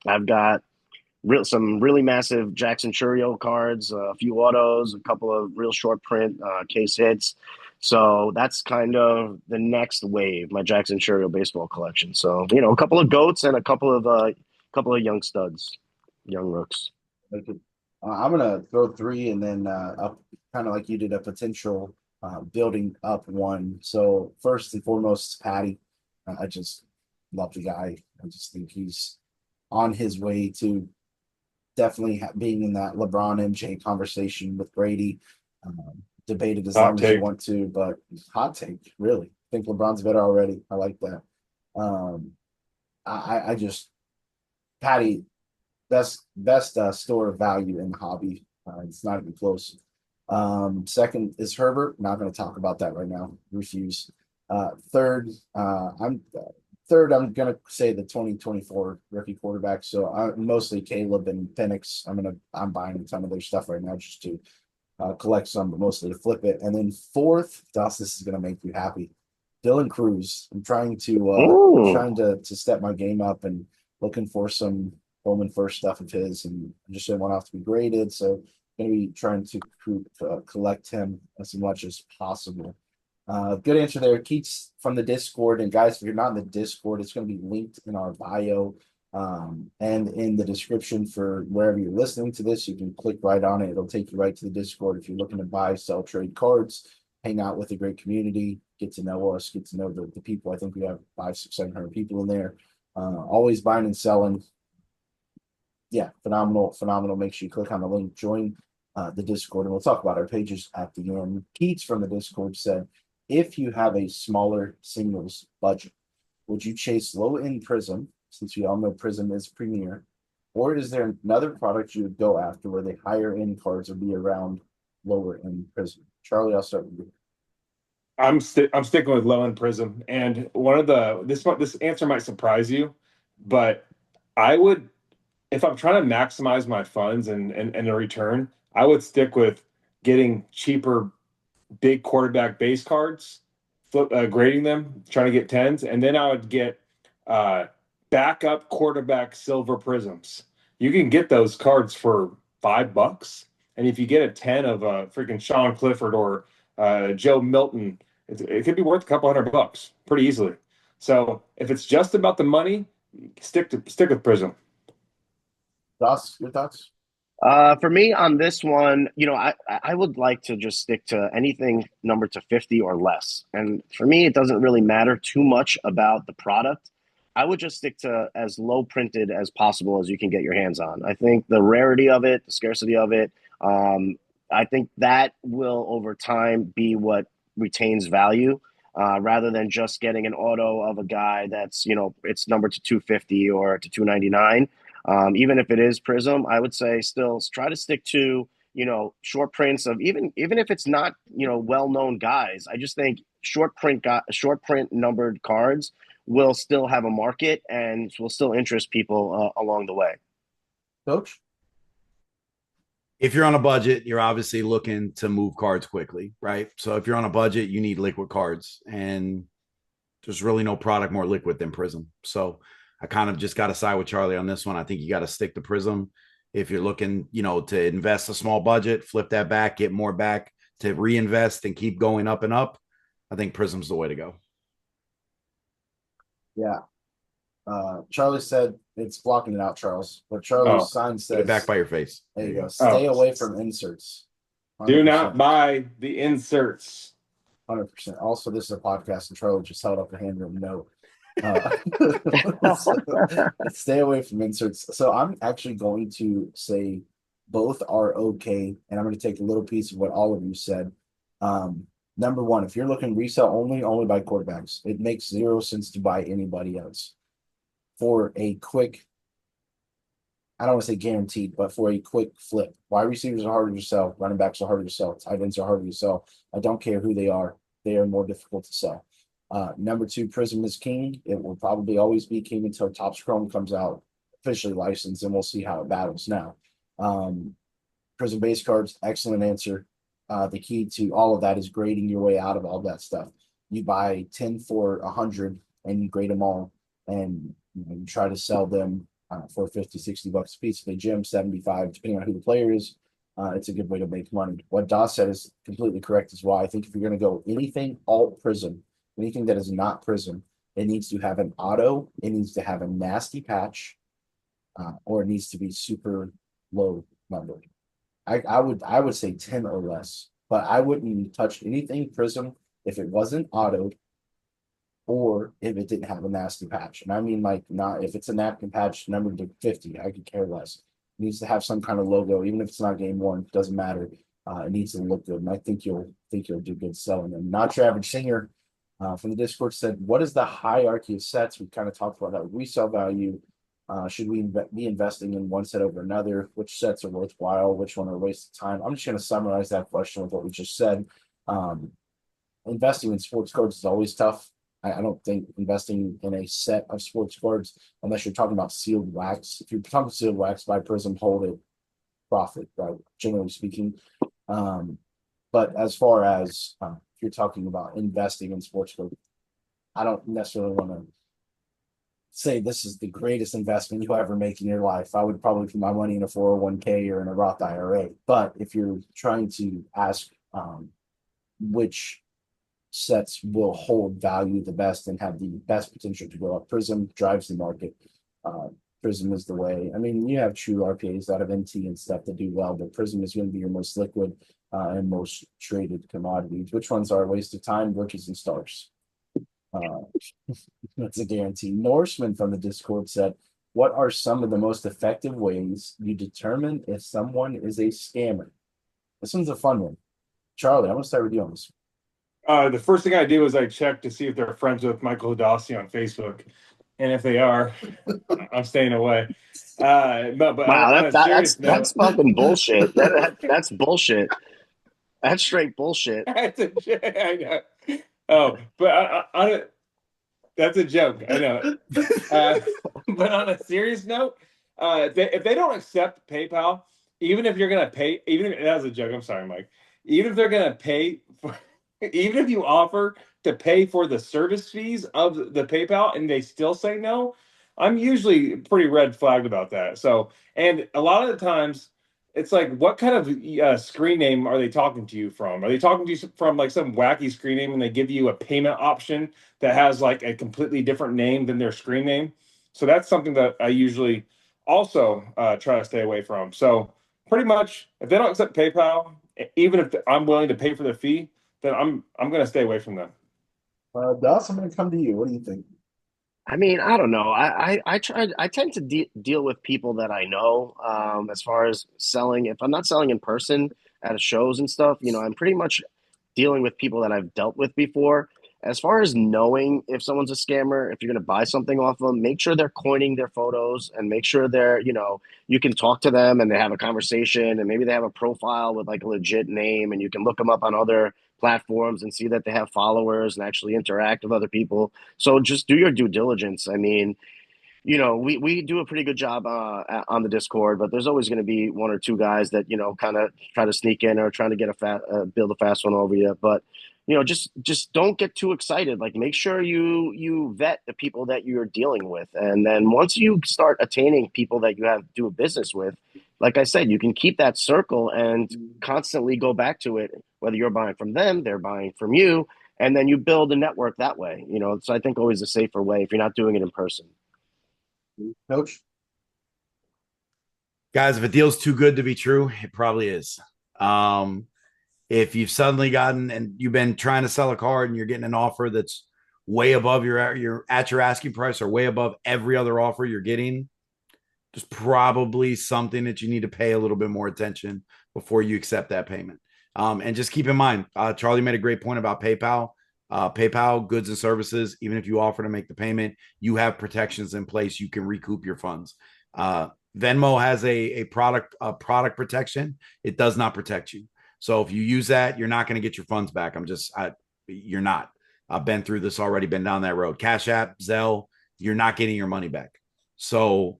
I've got some really massive Jackson Churio cards, a few autos, a couple of real short print case hits. So that's kind of the next wave, my Jackson Churio baseball collection. So a couple of goats and a couple of young studs, young rooks. I'm gonna throw three and then up, kind of like you did, a potential building up one. So first and foremost, Patty. I just love the guy. I just think he's on his way to definitely being in that LeBron MJ conversation with Brady. Debated as long as you want to, but hot take, really. I think LeBron's better already. I like that. I just Patty, best store of value in the hobby. It's not even close. Second is Herbert. Not going to talk about that right now. Refuse. Third, I'm gonna say the 2024 rookie quarterback. So mostly Caleb and Penix. I'm buying a ton of their stuff right now just to collect some, but mostly to flip it. And then fourth, Dust, this is gonna make you happy. Dylan Cruz. I'm trying to step my game up and looking for some home and first stuff of his, and I just didn't want to have to be graded. So going to be trying to collect him as much as possible. Good answer there, Keats, from the Discord. And guys, if you're not in the Discord, it's going to be linked in our bio and in the description for wherever you're listening to this. You can click right on it. It'll take you right to the Discord if you're looking to buy, sell, trade cards, hang out with a great community, get to know us, get to know the people. I think we have 500, 600, 700 people in there. Always buying and selling. Yeah, phenomenal. Make sure you click on the link, join the Discord, and we'll talk about our pages at the end. Keats from the Discord said, if you have a smaller singles budget, would you chase low-end Prism, since we all know Prism is premier, or is there another product you would go after where the higher-end cards would be around lower-end Prism? Charlie, I'll start with you. I'm sticking with low-end Prism, and this answer might surprise you, but I would, if I'm trying to maximize my funds and a return, I would stick with getting cheaper big quarterback base cards, grading them, trying to get tens, and then I would get backup quarterback silver prisms. You can get those cards for $5, and if you get a 10 of a freaking Sean Clifford or Joe Milton, it could be worth a couple $100 pretty easily. So if it's just about the money, stick with Prism. Ross, your thoughts? For me on this one, I would like to just stick to anything numbered to 50 or less. And for me, it doesn't really matter too much about the product. I would just stick to as low printed as possible as you can get your hands on. I think the rarity of it, the scarcity of it, um, I think that will over time be what retains value. Rather than just getting an auto of a guy that's, it's numbered to 250 or to 299. Even if it is Prism, I would say still try to stick to, short prints of even if it's not, well known guys. I just think short print numbered cards will still have a market and will still interest people along the way. Coach? If you're on a budget, you're obviously looking to move cards quickly, right? So if you're on a budget, you need liquid cards, and there's really no product more liquid than Prism. So I kind of just got to side with Charlie on this one. I think you got to stick to Prism. If you're looking, to invest a small budget, flip that back, get more back to reinvest and keep going up and up, I think Prism's the way to go. Yeah. Charlie said it's blocking it out, Charles. But Charlie's sign Put says it back by your face. there you go. Stay away from inserts. 100%. Do not buy the inserts. 100%. Also, this is a podcast, and Charlie just held up a handwritten note. Stay away from inserts. So I'm actually going to say both are okay, and I'm going to take a little piece of what all of you said. Number one, if you're looking resale only buy quarterbacks. It makes zero sense to buy anybody else. For a quick, I don't want to say guaranteed, but for a quick flip. Wide receivers are harder to sell. Running backs are harder to sell. Tight ends are harder to sell. I don't care who they are. They are more difficult to sell. Number two, Prism is king. It will probably always be king until Topps Chrome comes out officially licensed, and we'll see how it battles now. Prism base cards, excellent answer. The key to all of that is grading your way out of all that stuff. You buy 10 for 100 and you grade them all, and you try to sell them for 50, 60 bucks a piece. If they gym 75, depending on who the player is, it's a good way to make money. What Doss said is completely correct as well. I think if you're going to go anything alt Prism, anything that is not Prism, it needs to have an auto, it needs to have a nasty patch, or it needs to be super low numbered. I would say 10 or less, but I wouldn't touch anything Prism if it wasn't autoed or if it didn't have a nasty patch. And I mean, like, not if it's a napkin patch numbered to 50, I could care less. It needs to have some kind of logo, even if it's not game worn, doesn't matter. It needs to look good, and I think you'll do good selling them. Not Your Average Singer from the Discord said, "What is the hierarchy of sets?" We kind of talked about that resale value. Should we be investing in one set over another? Which sets are worthwhile? Which one are a waste of time? I'm just going to summarize that question with what we just said. Investing in sports cards is always tough. I don't think investing in a set of sports cards, unless you're talking about sealed wax. If you're talking sealed wax, buy Prism, hold it, profit, right? Generally speaking. But as far as if you're talking about investing in sports cards, I don't necessarily want to say this is the greatest investment you'll ever make in your life. I would probably put my money in a 401k or in a Roth IRA. But if you're trying to ask which sets will hold value the best and have the best potential to go up, Prism drives the market. Prism is the way. I mean, you have true RPAs out of NT and stuff that do well, but Prism is going to be your most liquid and most traded commodities. Which ones are a waste of time? Rookies and stars. That's a guarantee. Norseman from the Discord said, "What are some of the most effective ways you determine if someone is a scammer?" This one's a fun one. Charlie, I'm going to start with you on this. The first thing I do is I check to see if they're friends with Michael Hidassi on Facebook, and if they are, I'm staying away. But Wow, on a serious note, that's fucking bullshit. That's bullshit. That's straight bullshit. I know. Oh, but that's a joke. I know. But on a serious note, if they don't accept PayPal, even if you're gonna pay, even if that was a joke. I'm sorry, Mike. Even if they're gonna pay for, even if you offer to pay for the service fees of the PayPal and they still say no, I'm usually pretty red flagged about that. So, and a lot of the times, it's like, what kind of screen name are they talking to you from? Are they talking to you from like some wacky screen name and they give you a payment option that has like a completely different name than their screen name? So that's something that I usually also try to stay away from. So pretty much, if they don't accept PayPal, even if I'm willing to pay for the fee, then I'm going to stay away from them. Doss, I'm going to come to you. What do you think? I mean, I don't know. I tend to deal with people that I know. As far as selling, if I'm not selling in person at shows and stuff, I'm pretty much dealing with people that I've dealt with before. As far as knowing if someone's a scammer, if you're going to buy something off them, make sure they're coining their photos and make sure you can talk to them and they have a conversation and maybe they have a profile with like a legit name and you can look them up on other platforms and see that they have followers and actually interact with other people. So just do your due diligence. I mean, we do a pretty good job on the Discord, but there's always going to be one or two guys that kind of try to sneak in or trying to get build a fast one over you. But just don't get too excited. Like make sure you vet the people that you're dealing with, and then once you start attaining people that you have to do a business with, like I said, you can keep that circle and constantly go back to it. Whether you're buying from them, they're buying from you, and then you build a network that way. So I think always a safer way if you're not doing it in person. Coach? Guys, if a deal's too good to be true, it probably is. If you've suddenly gotten and you've been trying to sell a card and you're getting an offer that's way above your asking price or way above every other offer you're getting, there's probably something that you need to pay a little bit more attention before you accept that payment. And just keep in mind, Charlie made a great point about PayPal. PayPal goods and services, even if you offer to make the payment, you have protections in place. You can recoup your funds. Venmo has a product protection. It does not protect you. So if you use that, you're not going to get your funds back. You're not. I've been through this already, been down that road. Cash App, Zelle, you're not getting your money back. So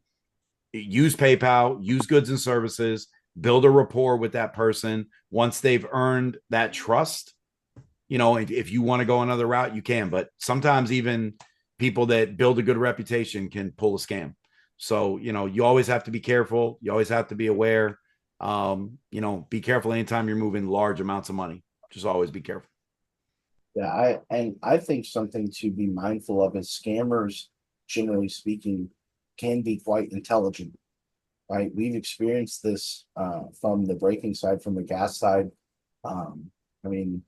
use PayPal, use goods and services, build a rapport with that person. Once they've earned that trust, if you want to go another route, you can. But sometimes even people that build a good reputation can pull a scam. So, you always have to be careful. You always have to be aware. Be careful anytime you're moving large amounts of money. Just always be careful. Yeah, I think something to be mindful of is scammers, generally speaking, can be quite intelligent, right? We've experienced this from the braking side, from the gas side. I mean,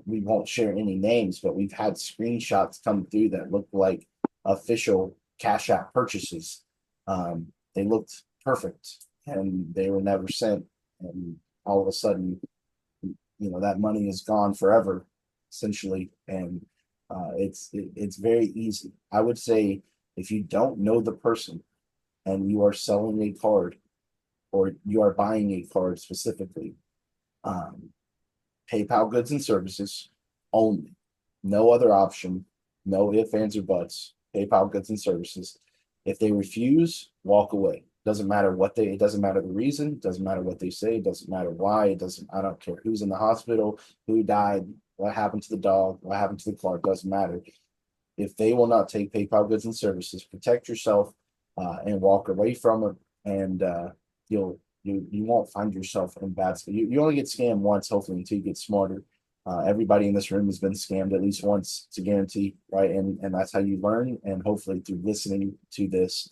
we won't share any names, but we've had screenshots come through that look like official Cash App purchases. They looked perfect, and they were never sent. And all of a sudden, that money is gone forever, essentially. And it's very easy. I would say if you don't know the person and you are selling a card or you are buying a card specifically, PayPal goods and services only. No other option. No ifs, ands, or buts. PayPal goods and services. If they refuse, walk away. Doesn't matter it doesn't matter the reason, doesn't matter what they say, doesn't matter why, I don't care who's in the hospital, who died, what happened to the dog, what happened to the car, doesn't matter. If they will not take PayPal goods and services, protect yourself and walk away from it, and you won't find yourself in bad. You only get scammed once, hopefully, until you get smarter. Everybody in this room has been scammed at least once. It's a guarantee, right? And that's how you learn. And hopefully, through listening to this,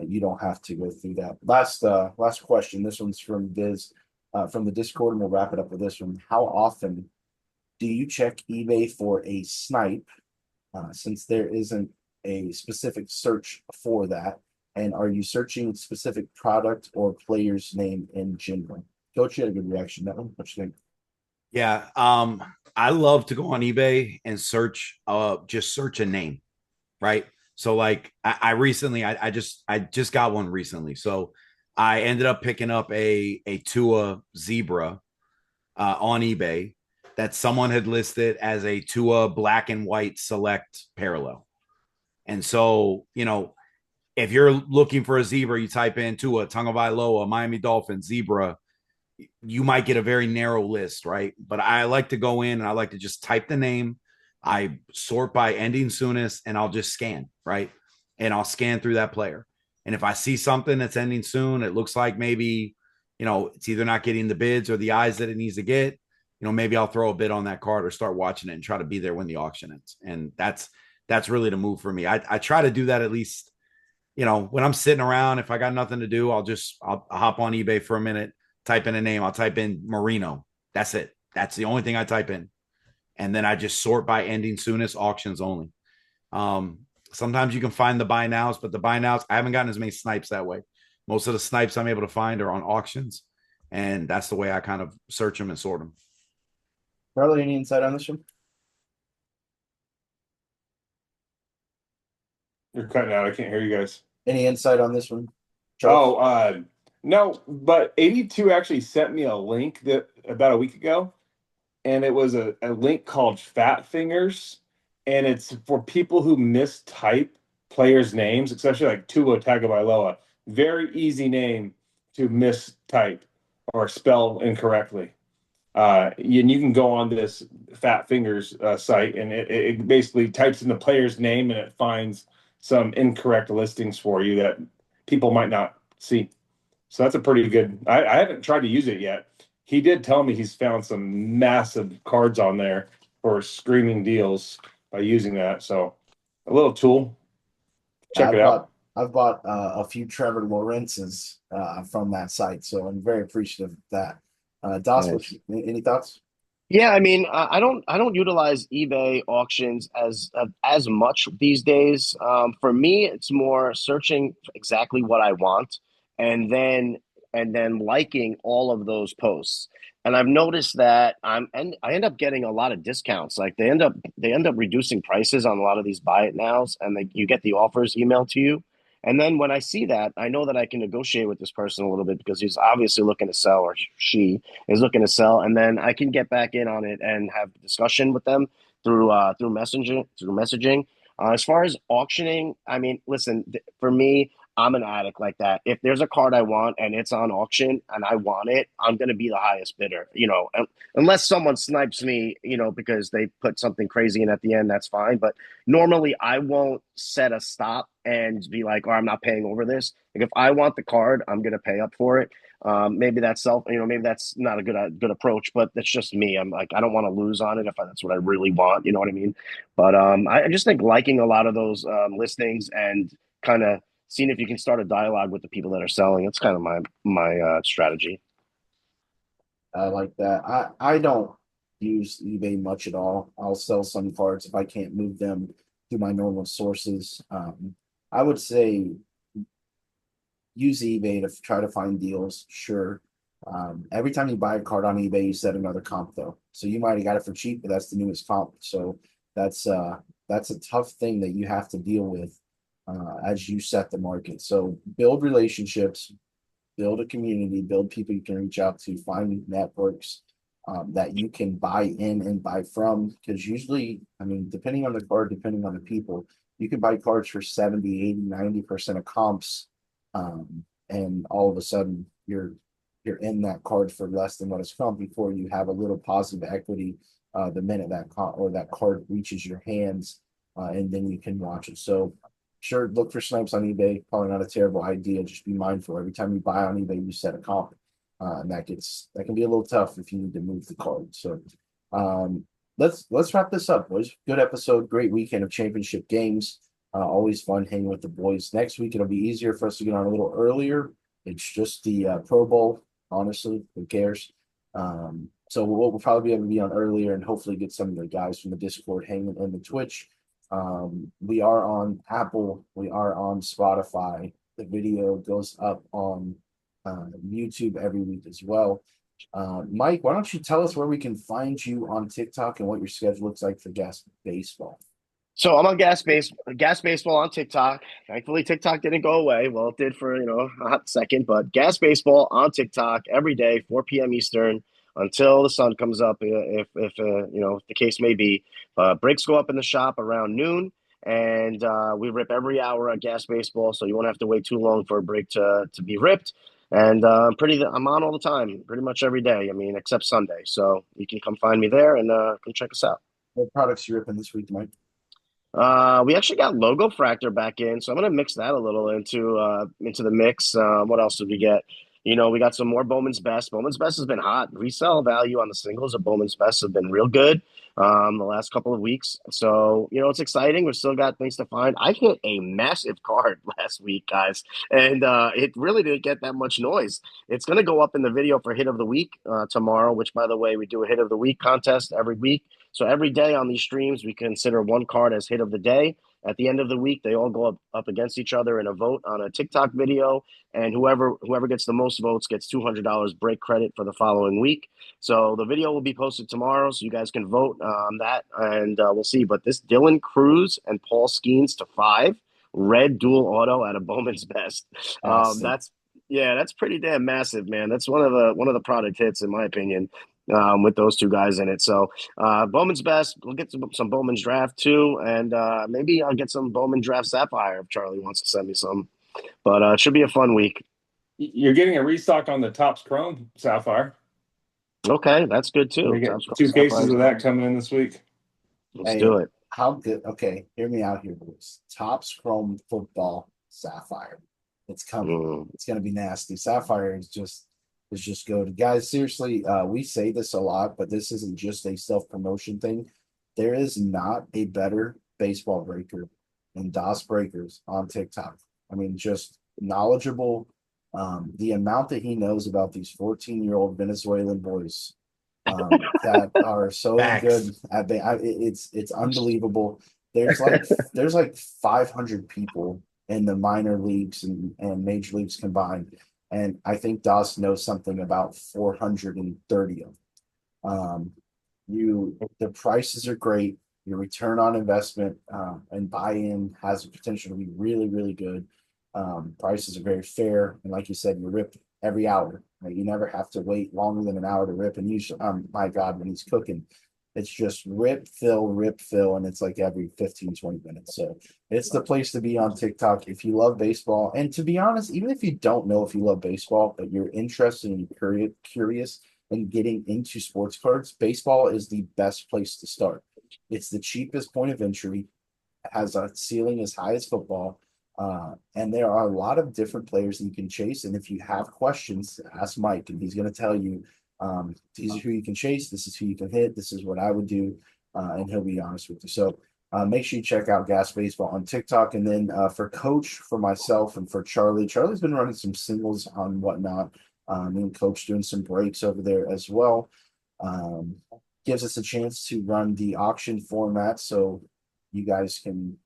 you don't have to go through that. Last question. This one's from Biz, from the Discord, and we'll wrap it up with this one. How often do you check eBay for a snipe? Since there isn't a specific search for that, and are you searching specific product or player's name in general? Coach, you had a good reaction to that one. What you think? Yeah. I love to go on eBay and just search a name, right? So like I recently, I just got one recently. So I ended up picking up a Tua Zebra on eBay that someone had listed as a Tua black and white select parallel. And so, if you're looking for a zebra, you type in Tua, Tagovailoa, Miami Dolphins, zebra, you might get a very narrow list, right? But I like to go in and I like to just type the name. I sort by ending soonest and I'll just scan, right? And I'll scan through that player. And if I see something that's ending soon, it looks like maybe, it's either not getting the bids or the eyes that it needs to get, maybe I'll throw a bid on that card or start watching it and try to be there when the auction ends. And that's really the move for me. I try to do that at least, when I'm sitting around. If I got nothing to do, I'll hop on eBay for a minute, type in a name. I'll type in Marino. That's it. That's the only thing I type in. And then I just sort by ending soonest, auctions only. Sometimes you can find the buy nows, but the buy nows, I haven't gotten as many snipes that way. Most of the snipes I'm able to find are on auctions, and that's the way I kind of search them and sort them. Charlie, any insight on this one? You're cutting out. I can't hear you guys. Any insight on this one? Charles? Oh, no, but 82 actually sent me a link that about a week ago, and it was a link called Fat Fingers, and it's for people who mistype players' names, especially like Tua Tagovailoa. Very easy name to mistype or spell incorrectly. And you can go on this Fat Fingers site, and it basically types in the player's name, and it finds some incorrect listings for you that people might not see. So that's a pretty good. I haven't tried to use it yet. He did tell me he's found some massive cards on there for screaming deals by using that. So a little tool. Check it out. I've bought a few Trevor Lawrence's from that site, so I'm very appreciative of that. Das, Nice. any thoughts? Yeah, I mean, I don't utilize eBay auctions as much these days. For me, it's more searching for exactly what I want, and then liking all of those posts. And I've noticed that I end up getting a lot of discounts. Like they end up reducing prices on a lot of these buy it nows, and you get the offers emailed to you. And then when I see that, I know that I can negotiate with this person a little bit because he's obviously looking to sell, or she is looking to sell, and then I can get back in on it and have a discussion with them through messaging. As far as auctioning, I mean, listen, for me, I'm an addict like that. If there's a card I want and it's on auction and I want it, I'm gonna be the highest bidder. Unless someone snipes me, because they put something crazy in at the end, that's fine. But normally, I won't set a stop and be like, "Oh, I'm not paying over this." Like if I want the card, I'm gonna pay up for it. Maybe that's not a good approach, but that's just me. I'm like, I don't want to lose on it if that's what I really want. You know what I mean? But I just think liking a lot of those listings and kind of seeing if you can start a dialogue with the people that are selling. It's kind of my strategy. I like that. I don't use eBay much at all. I'll sell some cards if I can't move them through my normal sources. I would say use eBay to try to find deals. Sure. Every time you buy a card on eBay, you set another comp though. So you might have got it for cheap, but that's the newest comp. So that's that's a tough thing that you have to deal with as you set the market. So build relationships, build a community, build people you can reach out to, find networks that you can buy in and buy from. Because usually, I mean, depending on the card, depending on the people, you can buy cards for 70, 80, 90% of comps. And all of a sudden you're in that card for less than what it's from before you have a little positive equity the minute that card reaches your hands, and then you can watch it. So sure, look for snipes on eBay. Probably not a terrible idea. Just be mindful. Every time you buy on eBay, you set a comp. And that can be a little tough if you need to move the card. So let's wrap this up, boys. Good episode, great weekend of championship games. Always fun hanging with the boys. Next week it'll be easier for us to get on a little earlier. It's just the Pro Bowl. Honestly, who cares? So we'll probably be able to be on earlier and hopefully get some of the guys from the Discord hanging in the Twitch. We are on Apple. We are on Spotify. The video goes up on YouTube every week as well. Mike, why don't you tell us where we can find you on TikTok and what your schedule looks like for Gas Baseball? So I'm on Gas Baseball on TikTok. Thankfully, TikTok didn't go away. Well, it did for a hot second, but Gas Baseball on TikTok every day, 4 p.m. Eastern, until the sun comes up, if the case may be. Breaks go up in the shop around noon, and we rip every hour on Gas Baseball, so you won't have to wait too long for a break to be ripped. And I'm on all the time, pretty much every day. I mean, except Sunday. So you can come find me there and come check us out. What products you ripping this week, Mike? We actually got Logo Fractor back in, so I'm gonna mix that a little into the mix. What else did we get? We got some more Bowman's Best. Bowman's Best has been hot. Resale value on the singles of Bowman's Best have been real good the last couple of weeks. So it's exciting. We've still got things to find. I hit a massive card last week, guys, and it really didn't get that much noise. It's gonna go up in the video for Hit of the Week tomorrow. Which, by the way, we do a Hit of the Week contest every week. So every day on these streams, we consider one card as hit of the day, At the end of the week, they all go up against each other in a vote on a TikTok video, and whoever gets the most votes gets $200 break credit for the following week. So the video will be posted tomorrow, so you guys can vote on that, and we'll see. But this Dylan Cruz and Paul Skeens to 5, red dual auto at a Bowman's Best. Awesome. That's pretty damn massive, man. That's one of the product hits in my opinion, with those two guys in it. So Bowman's Best. We'll get some Bowman's Draft too, and maybe I'll get some Bowman Draft Sapphire if Charlie wants to send me some. But it should be a fun week. You're getting a restock on the Topps Chrome Sapphire. Okay, that's good too. We get 2 cases of that coming in this week. Let's do it. How good? Okay, hear me out here, boys. Topps Chrome Football Sapphire. It's coming. It's gonna be nasty. Sapphire is just good, guys. Seriously, we say this a lot, but this isn't just a self-promotion thing. There is not a better baseball breaker than DOS Breakers on TikTok. I mean, just knowledgeable. The amount that he knows about these 14-year-old Venezuelan boys that are so good at it's unbelievable. There's like 500 people in the minor leagues and major leagues combined, and I think DOS knows something about 430 of them. The prices are great. Your return on investment and buy-in has the potential to be really, really good. Prices are very fair, and like you said, you rip every hour. Right? You never have to wait longer than an hour to rip. And usually, my God, when he's cooking, it's just rip, fill, and it's like every 15, 20 minutes. So it's the place to be on TikTok if you love baseball. And to be honest, even if you don't know if you love baseball, but you're interested and you're curious in getting into sports cards, baseball is the best place to start. It's the cheapest point of entry, has a ceiling as high as football. And there are a lot of different players that you can chase. And if you have questions, ask Mike, and he's going to tell you, these are who you can chase. This is who you can hit. This is what I would do. And he'll be honest with you. So make sure you check out Gas Baseball on TikTok. And then for Coach, for myself, and for Charlie's been running some singles on Whatnot. Me and Coach doing some breaks over there as well. Gives us a chance to run the auction format. So you guys can,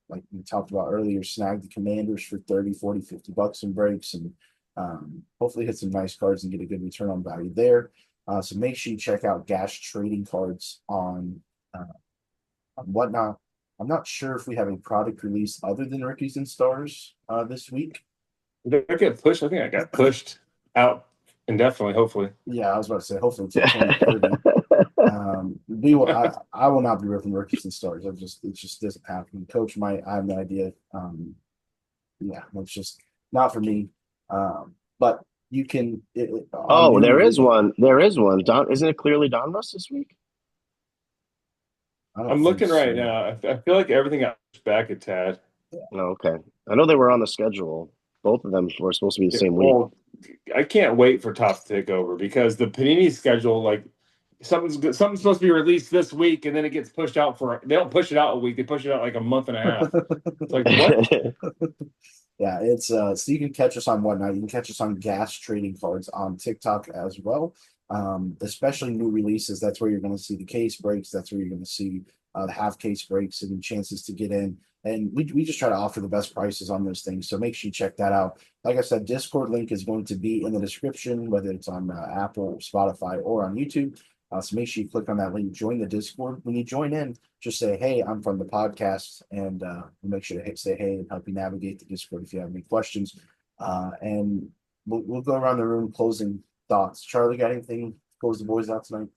like we talked about earlier, snag the Commanders for 30, 40, 50 bucks in breaks, and hopefully hit some nice cards and get a good return on value there. So make sure you check out Gas Trading Cards on Whatnot. I'm not sure if we have a product release other than Rookies and Stars this week. Did I get pushed? I think I got pushed out indefinitely, hopefully. Yeah, I was about to say hopefully until 2030. I will not be ripping Rookies and Stars. It just doesn't happen. Coach might, I have no idea. It's just not for me. But you can. There is one. There is one. Don, isn't it clearly Donruss this week? I'm looking right now. I feel like everything got pushed back a tad. Oh, okay. I know they were on the schedule. Both of them were supposed to be the same week. I can't wait for Topps to take over because the Panini schedule, like something's supposed to be released this week, and then it gets pushed out they don't push it out a week, they push it out like a month and a half. It's like what? Yeah, it's so you can catch us on Whatnot. You can catch us on Gas Trading Cards on TikTok as well. Especially new releases. That's where you're going to see the case breaks. That's where you're going to see the half case breaks and chances to get in. And we just try to offer the best prices on those things. So make sure you check that out. Like I said, Discord link is going to be in the description, whether it's on Apple or Spotify or on YouTube. So make sure you click on that link, join the Discord. When you join in, just say, hey, I'm from the podcast, and we'll make sure to say hey and help you navigate the Discord if you have any questions. And we'll go around the room closing thoughts. Charlie, got anything to close the boys out tonight?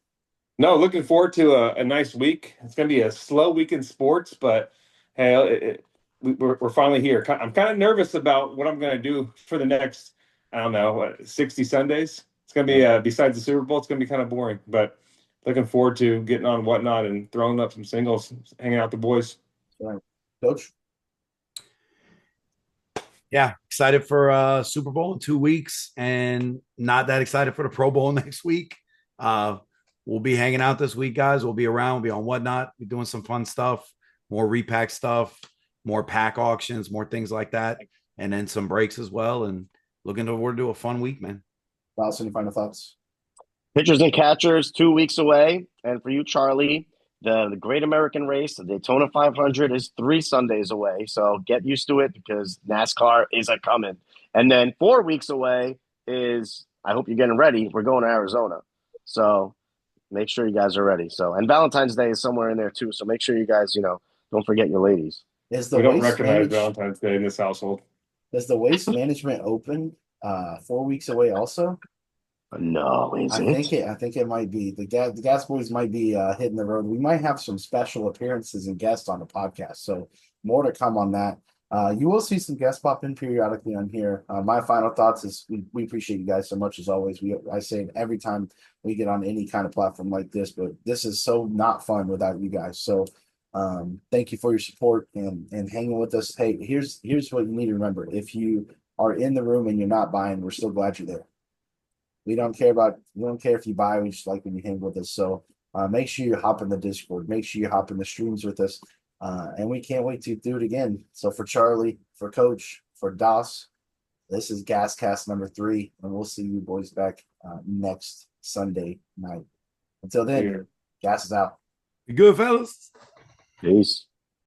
No, looking forward to a nice week. It's going to be a slow week in sports, but hey, we're finally here. I'm kind of nervous about what I'm going to do for the next, 60 Sundays. It's going to be, besides the Super Bowl, it's going to be kind of boring, but looking forward to getting on Whatnot and throwing up some singles, hanging out with the boys. All right. Coach? Yeah, excited for Super Bowl in 2 weeks, and not that excited for the Pro Bowl next week. We'll be hanging out this week, guys. We'll be around. We'll be on Whatnot. We're doing some fun stuff, more repack stuff, more pack auctions, more things like that, and then some breaks as well. And looking forward to a fun week, man. Last, any final thoughts? Pitchers and catchers, 2 weeks away. And for you, Charlie, The Great American Race, the Daytona 500, is 3 Sundays away. So get used to it because NASCAR is a coming. And then 4 weeks away is, I hope you're getting ready. We're going to Arizona. So make sure you guys are ready. So, and Valentine's Day is somewhere in there too. So make sure you guys, don't forget your ladies. Is the We don't waste recognize manage Valentine's Day in this household. Does the waste management open 4 weeks away also? No, is it? I think it might be. The Gas Boys might be hitting the road. We might have some special appearances and guests on the podcast. So more to come on that. You will see some guests pop in periodically on here. My final thoughts is we appreciate you guys so much as always. I say it every time we get on any kind of platform like this, but this is so not fun without you guys. So thank you for your support and hanging with us. Hey, here's what you need to remember. If you are in the room and you're not buying, we're still glad you're there. We don't care if you buy, we just like when you hang with us. So make sure you hop in the Discord, make sure you hop in the streams with us. And we can't wait to do it again. So for Charlie, for Coach, for Das, this is Gascast number 3, and we'll see you boys back next Sunday night. Until then, Gas is out. Good fellas. Peace.